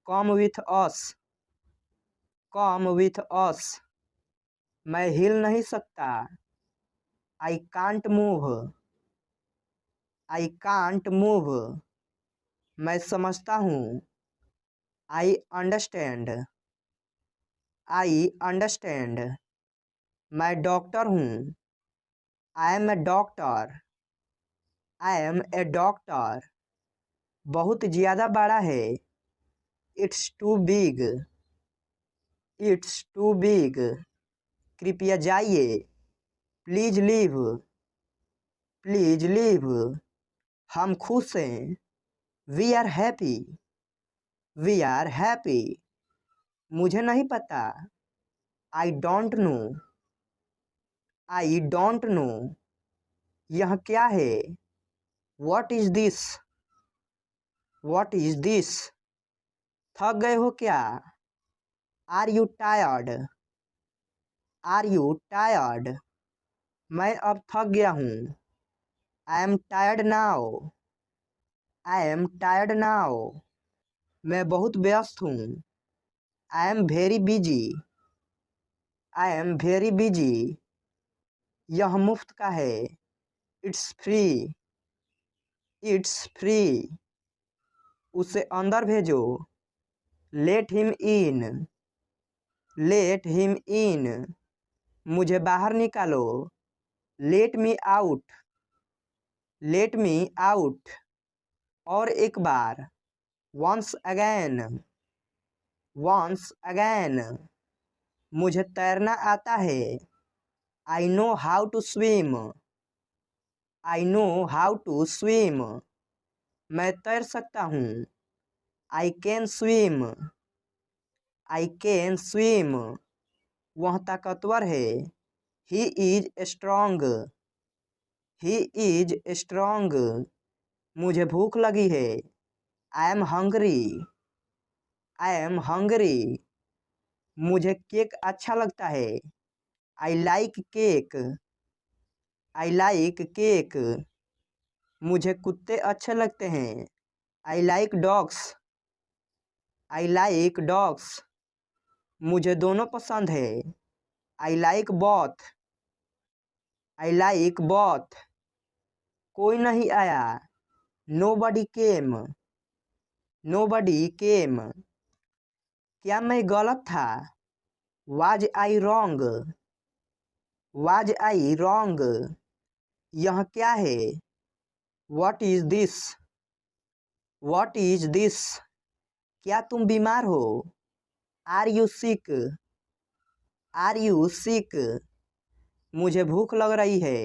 Come with us, come with us, मैं हिल नहीं सकता। I can't move, I can't move, मैं समझता हूँ। आई अंडरस्टैंड, आई अंडरस्टैंड, मैं डॉक्टर हूँ। I am a doctor, I am a doctor, बहुत ज़्यादा बड़ा है। It's too big, it's too big, कृपया जाइए। प्लीज लीव, प्लीज लीव, हम खुश हैं। We are happy, we are happy, मुझे नहीं पता। I don't know, I don't know, यह क्या है? What is this, what is this, थक गए हो क्या? Are you tired, are you tired, मैं अब थक गया हूँ। I am tired now, I am tired now, मैं बहुत व्यस्त हूँ। I am very busy, I am very busy, यह मुफ्त का है। इट्स फ्री, इट्स फ्री, उसे अंदर भेजो। Let him in, let him in, मुझे बाहर निकालो। Let me out, let me out, और एक बार। वंस अगैन, वंस अगैन, मुझे तैरना आता है। I know how to swim, I know how to swim, मैं तैर सकता हूँ। I can swim, I can swim, वह ताकतवर है। He is strong, he is strong, मुझे भूख लगी है। I am hungry, I am hungry, मुझे केक अच्छा लगता है। I like cake, I like cake, मुझे कुत्ते अच्छे लगते हैं। I like dogs, I like dogs, मुझे दोनों पसंद है। I like both, I like both, कोई नहीं आया। नो बडी केम, नो बडी केम, क्या मैं गलत था? Was I wrong? Was I wrong? यह क्या है? What is this? What is this? क्या तुम बीमार हो? Are you sick? Are you sick? मुझे भूख लग रही है।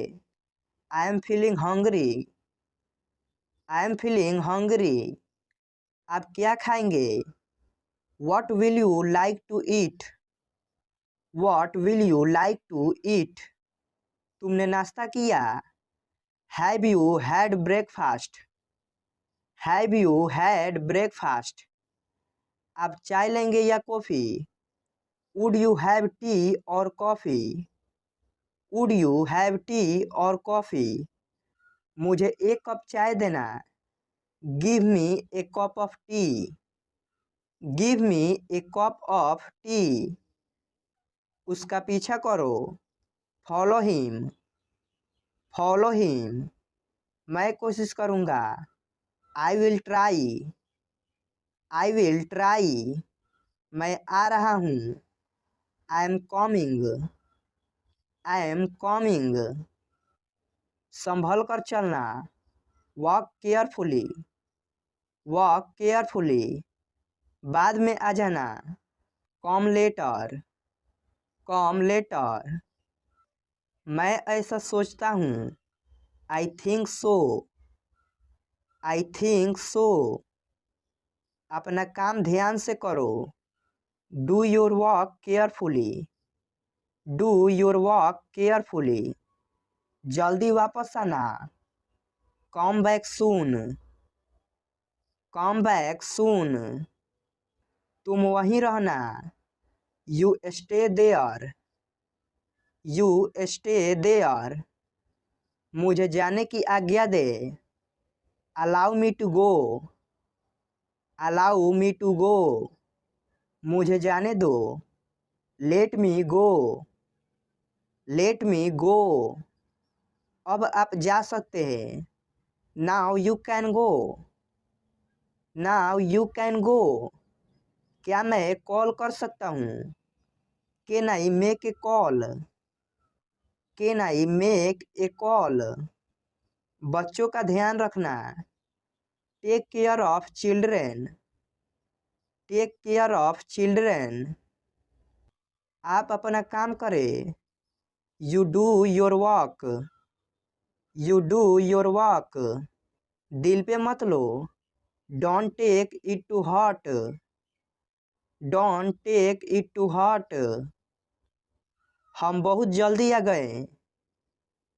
I am feeling hungry. I am feeling hungry. आप क्या खाएंगे? What will you like to eat? What will you like to eat? तुमने नाश्ता किया? Have you had breakfast? Have you had breakfast? आप चाय लेंगे या coffee? Would you have tea or coffee? Would you have tea or coffee? मुझे एक cup चाय देना। Give me a cup of tea. Give me a cup of tea. उसका पीछा करो। Follow him. Follow him. मैं कोशिश करूँगा। I will try. I will try. मैं आ रहा हूँ। I am coming. I am coming. संभल कर चलना। Walk carefully. Walk carefully. बाद में आ जाना। Come later. Come later. मैं ऐसा सोचता हूँ। I think so. I think so. अपना काम ध्यान से करो। Do your work carefully. Do your work carefully. जल्दी वापस आना। Come back soon. Come back soon. तुम वहीं रहना। You stay there. You stay there. मुझे जाने की आज्ञा दे। Allow me to go. Allow me to go. मुझे जाने दो। Let me go. Let me go. अब आप जा सकते हैं। Now you can go. Now you can go. क्या मैं कॉल कर सकता हूँ? Can I make a call? Can I make a call? बच्चों का ध्यान रखना। Take care of children. Take care of children. आप अपना काम करें। You do your work. You do your work. दिल पे मत लो। Don't take it to heart. Don't take it to heart. हम बहुत जल्दी आ गए।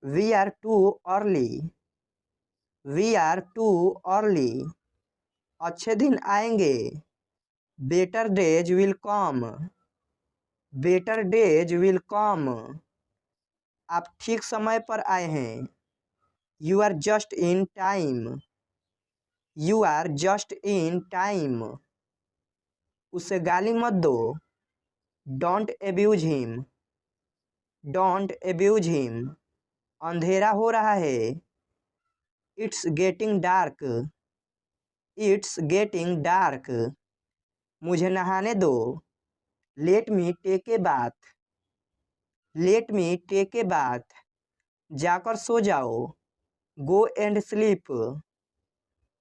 We are too early. We are too early. अच्छे दिन आएंगे। Better days will come. Better days will come. आप ठीक समय पर आए हैं। You are just in time. You are just in time. उसे गाली मत दो। Don't abuse him. Don't abuse him. अंधेरा हो रहा है। It's getting dark. It's getting dark. मुझे नहाने दो। Let me take a bath. Let me take a bath. जाकर सो जाओ। Go and sleep.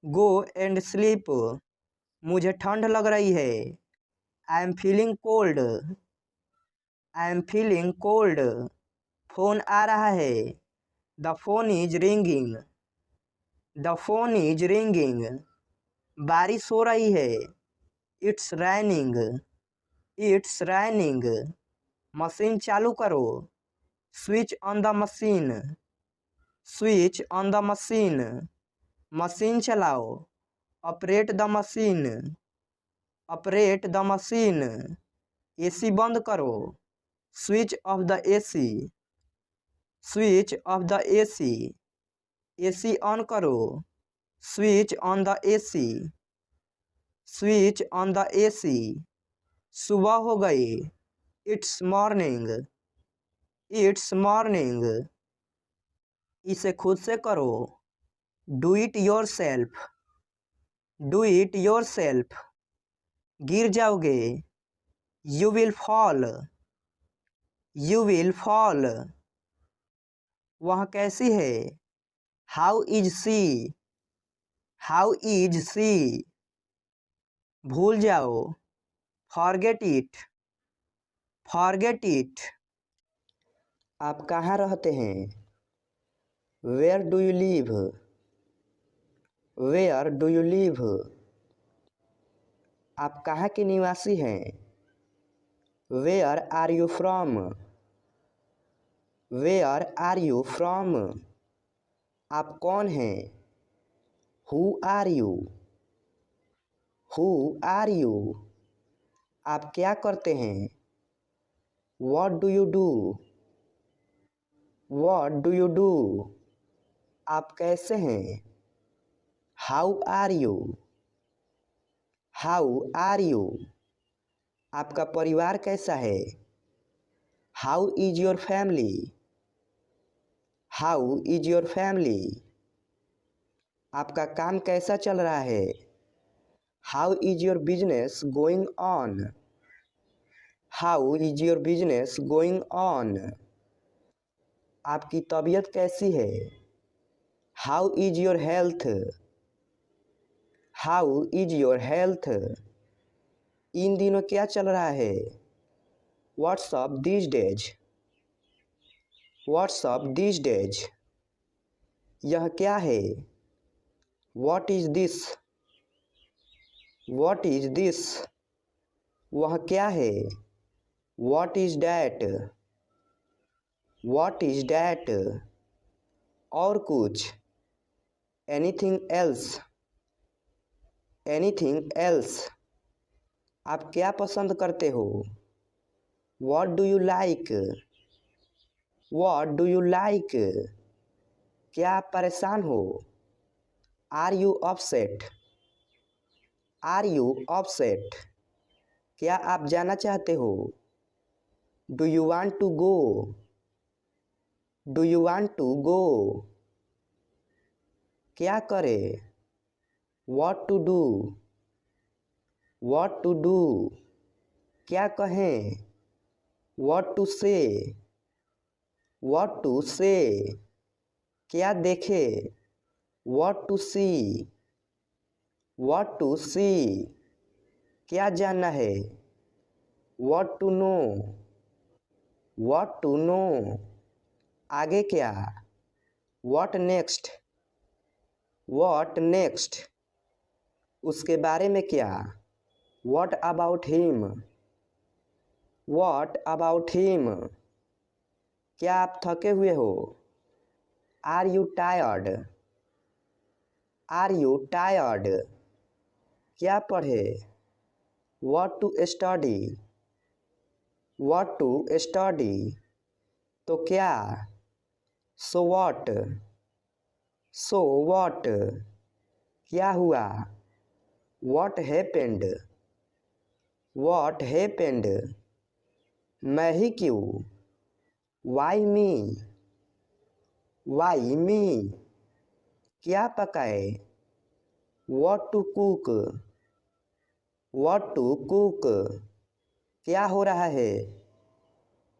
Go and sleep. मुझे ठंड लग रही है। I am feeling cold. I am feeling cold. Phone आ रहा है। The phone is ringing. The phone is ringing. बारिश हो रही है। It's raining. It's raining. Machine चालू करो। Switch on the machine. Switch on the machine. Machine चलाओ। Operate the machine. Operate the machine. AC बंद करो। Switch off the AC. Switch off the AC. AC on करो। Switch on the AC. Switch on the AC. सुबह हो गई। It's morning. It's morning. इसे खुद से करो। Do it yourself. Do it yourself. गिर जाओगे। You will fall, you will fall. वह कैसी है? How is she, how is she. भूल जाओ, फॉरगेट इट, फॉरगेट इट। आप कहाँ रहते हैं? Where do you live, where do you live. आप कहाँ के निवासी हैं? Where are you from, where are you from. आप कौन हैं? Who are you, who are you. आप क्या करते हैं? What do you do, what do you do. आप कैसे हैं? How are you, how are you. आपका परिवार कैसा है? How is your family, how is your family. आपका काम कैसा चल रहा है? How is your business going on, how is your business going on. आपकी तबीयत कैसी है? How is your health, how is your health. इन दिनों क्या चल रहा है? What's up these days, what's up these days. यह क्या है? What is this, what is this. वह क्या है? What is that, what is that. और कुछ? Anything else, anything else. आप क्या पसंद करते हो? What do you like, what do you like. क्या आप परेशान हो? Are you upset, are you upset. क्या आप जाना चाहते हो? Do you want to go, do you want to go. क्या करें? What to do, what to do. क्या कहें? What to say, what to say. क्या देखे? What to see, what to see. क्या जानना है? What to know, what to know. आगे क्या? What next, what next. उसके बारे में क्या? What about him, what about him. क्या आप थके हुए हो? Are you tired, are you tired. क्या पढ़े? What to study, what to study. तो क्या? So what, so what. क्या हुआ? What happened, what happened. मैं ही क्यों? Why me, why me. क्या पकाए? What to cook, what to cook. क्या हो रहा है?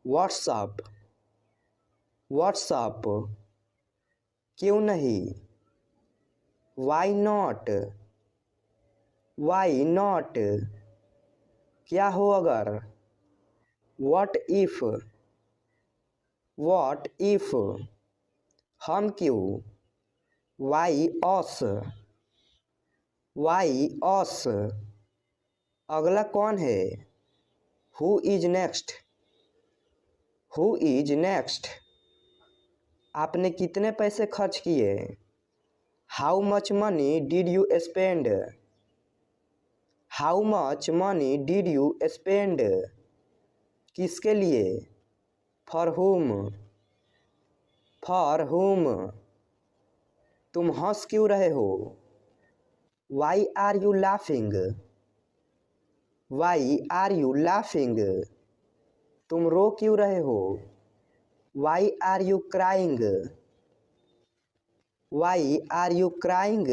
What's up, what's up. क्यों नहीं? Why not, why not. क्या हो अगर? What if, what if. हम क्यों? वाई अस, वाई अस। अगला कौन है? Who is next, who is next. आपने कितने पैसे खर्च किए? How much money did you spend, how much money did you spend. किसके लिए? फॉर हुम, फॉर हुम। तुम हंस क्यों रहे हो? Why are you laughing, why are you laughing. तुम रो क्यों रहे हो? Why are you crying, why are you crying.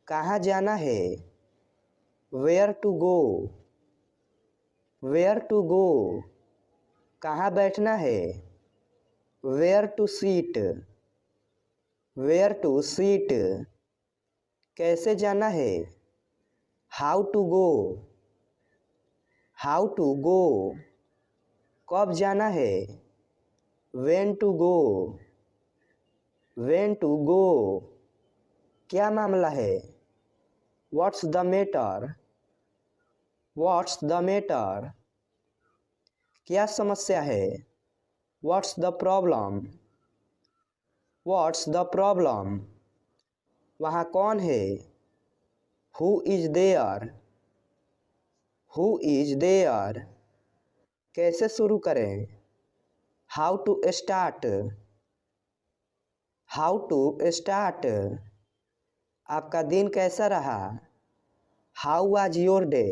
कहाँ जाना है? Where to go, where to go, कहाँ बैठना है। Where to sit, where to sit, कैसे जाना है। How to go, how to go, कब जाना है। When to go, when to go, क्या मामला है। What's the matter, what's the matter, क्या समस्या है। What's the problem, what's the problem, वहाँ कौन है। Who is there, who is there, कैसे शुरू करें। How to start, how to start, आपका दिन कैसा रहा। How was your day,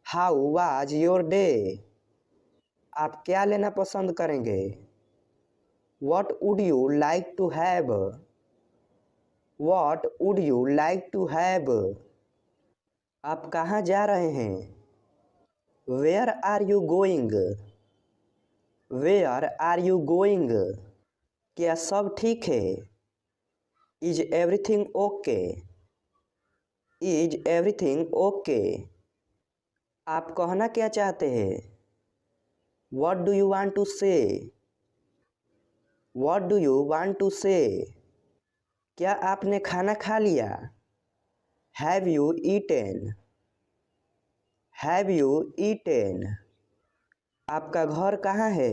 how was your day, आप क्या लेना पसंद करेंगे। What would you like to have, what would you like to have, आप कहाँ जा रहे हैं। Where are you going, where are you going, क्या सब ठीक है। Is everything okay, is everything okay, आप कहना क्या चाहते हैं। What do you want to say, what do you want to say, क्या आपने खाना खा लिया। Have you eaten, have you eaten, आपका घर कहाँ है।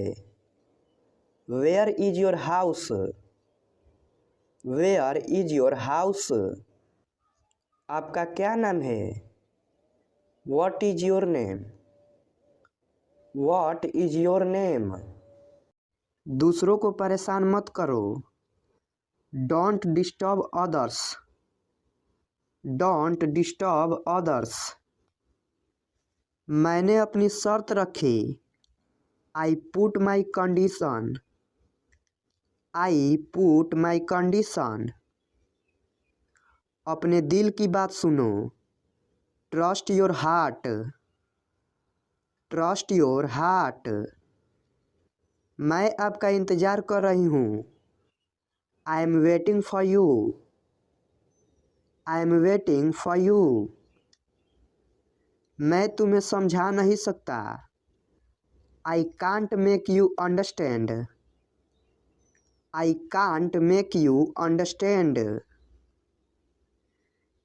Where is your house, where is your house, आपका क्या नाम है। What is your name, what is your name, दूसरों को परेशान मत करो। Don't disturb others, don't disturb others, मैंने अपनी शर्त रखी। I put my condition, I put my condition, अपने दिल की बात सुनो। Trust your heart, trust your heart, मैं आपका इंतज़ार कर रही हूँ। I am waiting for you, I am waiting for you, मैं तुम्हें समझा नहीं सकता। I can't make you understand, I can't make you understand,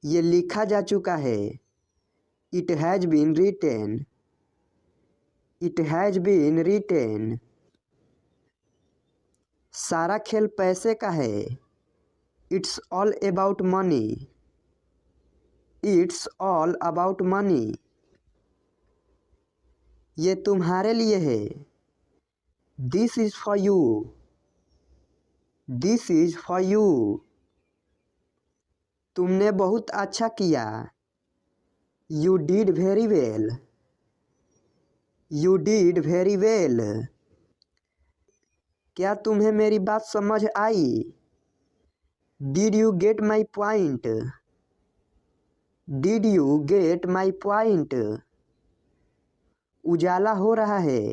ये लिखा जा चुका है। It has been written, it has been written, सारा खेल पैसे का है। It's all about money, it's all about money, ये तुम्हारे लिए है। This is for you, this is for you, तुमने बहुत अच्छा किया। You did very well, you did very well, क्या तुम्हें मेरी बात समझ आई। Did you get my point, did you get my point, उजाला हो रहा है।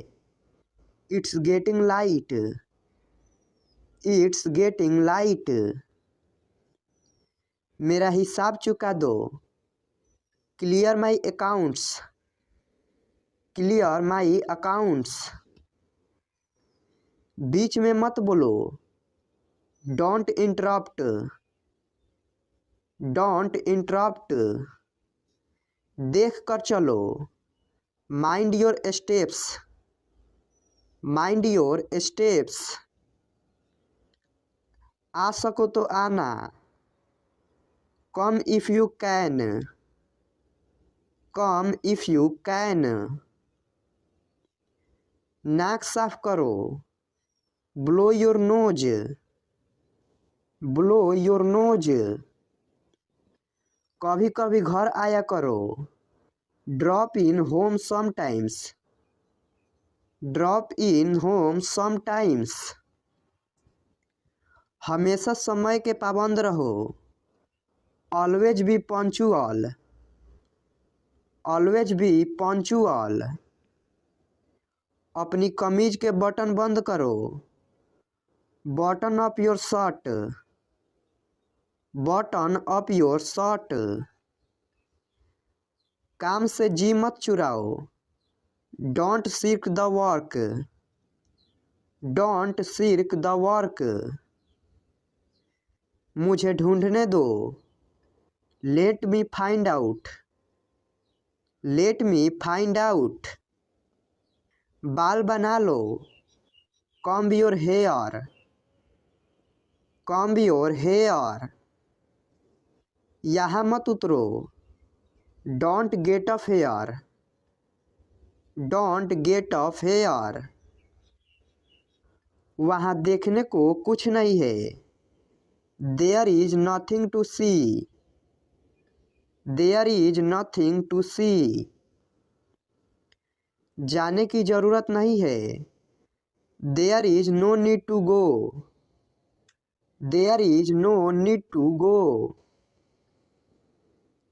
It's getting light, it's getting light, मेरा हिसाब चुका दो। Clear my accounts, clear my accounts, बीच में मत बोलो। डोंट इंटरप्ट, डोंट इंटरप्ट, देख कर चलो। Mind your steps, mind your steps, आ सको तो आना। Come if you can, come if you can, नाक साफ करो। Blow your nose, blow your nose, कभी कभी घर आया करो। Drop in home sometimes, drop in home sometimes, हमेशा समय के पाबंद रहो। Always be punctual, always be punctual. अपनी कमीज के बटन बंद करो। Button up your shirt. Button up your shirt. काम से जी मत चुराओ। Don't shirk the work. Don't shirk the work. मुझे ढूंढने दो। Let me find out. Let me find out. बाल बना लो। Comb your hair. Comb your hair. यहाँ मत उतरो। Don't get off here. Don't get off here. वहाँ देखने को कुछ नहीं है। There is nothing to see. There is nothing to see. जाने की जरूरत नहीं है। There is no need to go. There is no need to go.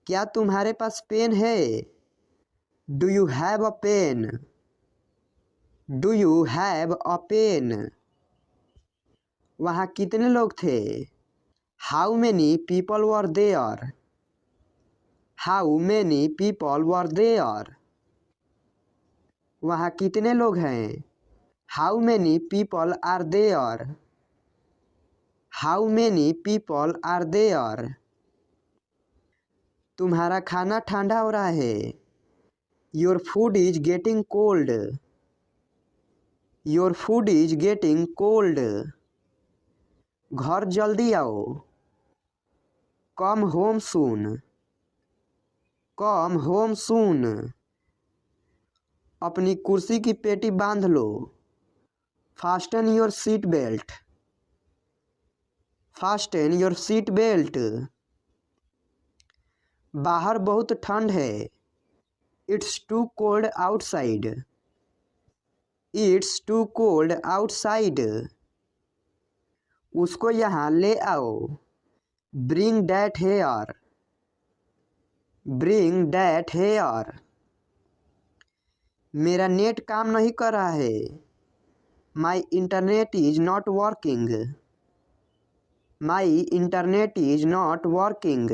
क्या तुम्हारे पास पेन है? Do you have a pen? Do you have a pen? वहाँ कितने लोग थे? How many people were there? How many people were there? वहाँ कितने लोग हैं? How many people are there? How many people are there? तुम्हारा खाना ठंडा हो रहा है। Your food is getting cold. Your food is getting cold. घर जल्दी आओ। कम होम सून। Come home soon. अपनी कुर्सी की पेटी बांध लो। Fasten your seat belt. Fasten your seat belt. बाहर बहुत ठंड है। It's too cold outside. It's too cold outside. उसको यहाँ ले आओ। Bring that here. Bring that here. मेरा नेट काम नहीं कर रहा है। My internet is not working. My internet is not working.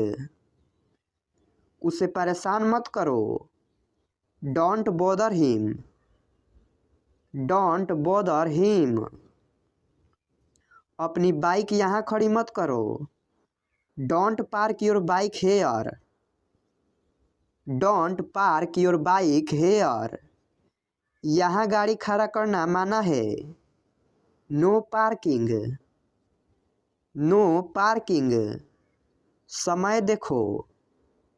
उसे परेशान मत करो। Don't bother him. Don't bother him. अपनी बाइक यहाँ खड़ी मत करो। Don't park your bike here. Don't park your bike here. यहाँ गाड़ी खड़ा करना मना है। No parking. No parking. समय देखो।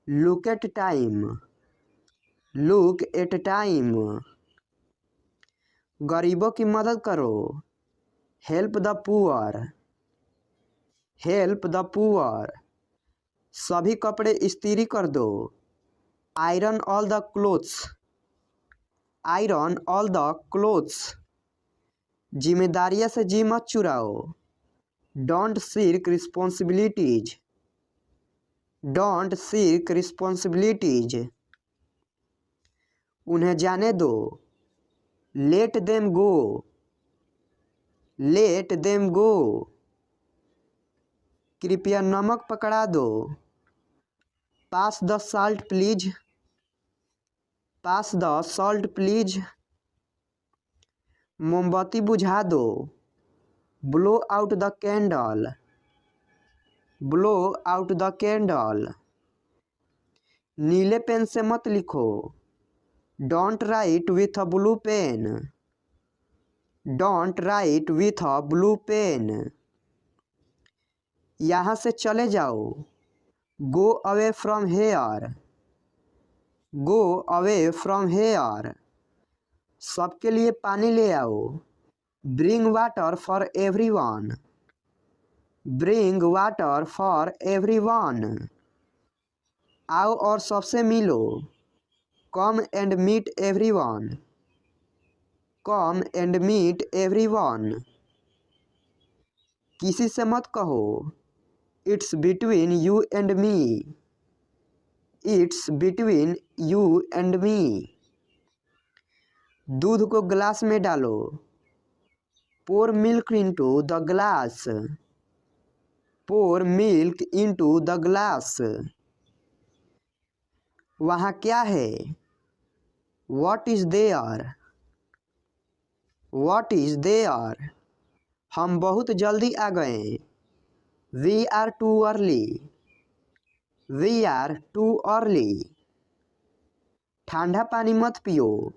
Look at time. Look at time. गरीबों की मदद करो। Help the poor. Help the poor. सभी कपड़े इस्त्री कर दो। Iron all the clothes. Iron all the clothes. जिम्मेदारियां से जी मत चुराओ। Don't shirk responsibilities. Don't shirk responsibilities. उन्हें जाने दो। Let them go. Let them go. कृपया नमक पकड़ा दो। Pass the salt please. Pass the salt please. मोमबत्ती बुझा दो। Blow out the candle. Blow out the candle. नीले पेन से मत लिखो। Don't write with a blue pen. Don't write with a blue pen. यहाँ से चले जाओ। Go away from here. Go away from here. सबके लिए पानी ले आओ। Bring water for everyone. Bring water for everyone. आओ और सबसे मिलो। Come and meet everyone. Come and meet everyone. किसी से मत कहो। It's between you and me. It's between you and me. दूध को ग्लास में डालो। Pour milk into the glass. Pour milk into the glass. वहाँ क्या है? What is there? What is there? हम बहुत जल्दी आ गए। We are too early. We are too early. ठंडा पानी मत पियो।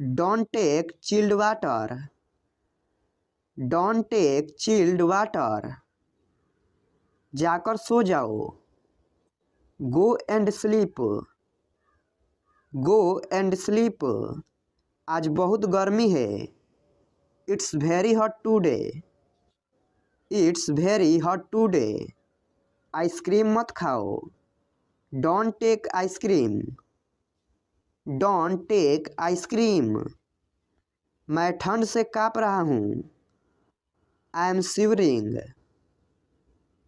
Don't take chilled water. Don't take chilled water. जाकर सो जाओ। Go and sleep. Go and sleep. आज बहुत गर्मी है। It's very hot today. It's very hot today. Ice cream मत खाओ। Don't take ice cream. Don't take ice cream. मैं ठंड से काँप रहा हूँ। I am shivering.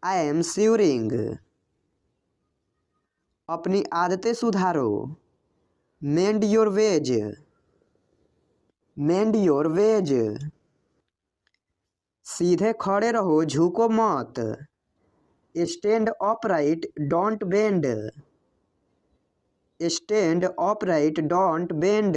I am shivering. अपनी आदतें सुधारो। Mend your ways. Mend your ways. सीधे खड़े रहो, झुको मत। Stand upright, don't bend. Stand upright, don't bend.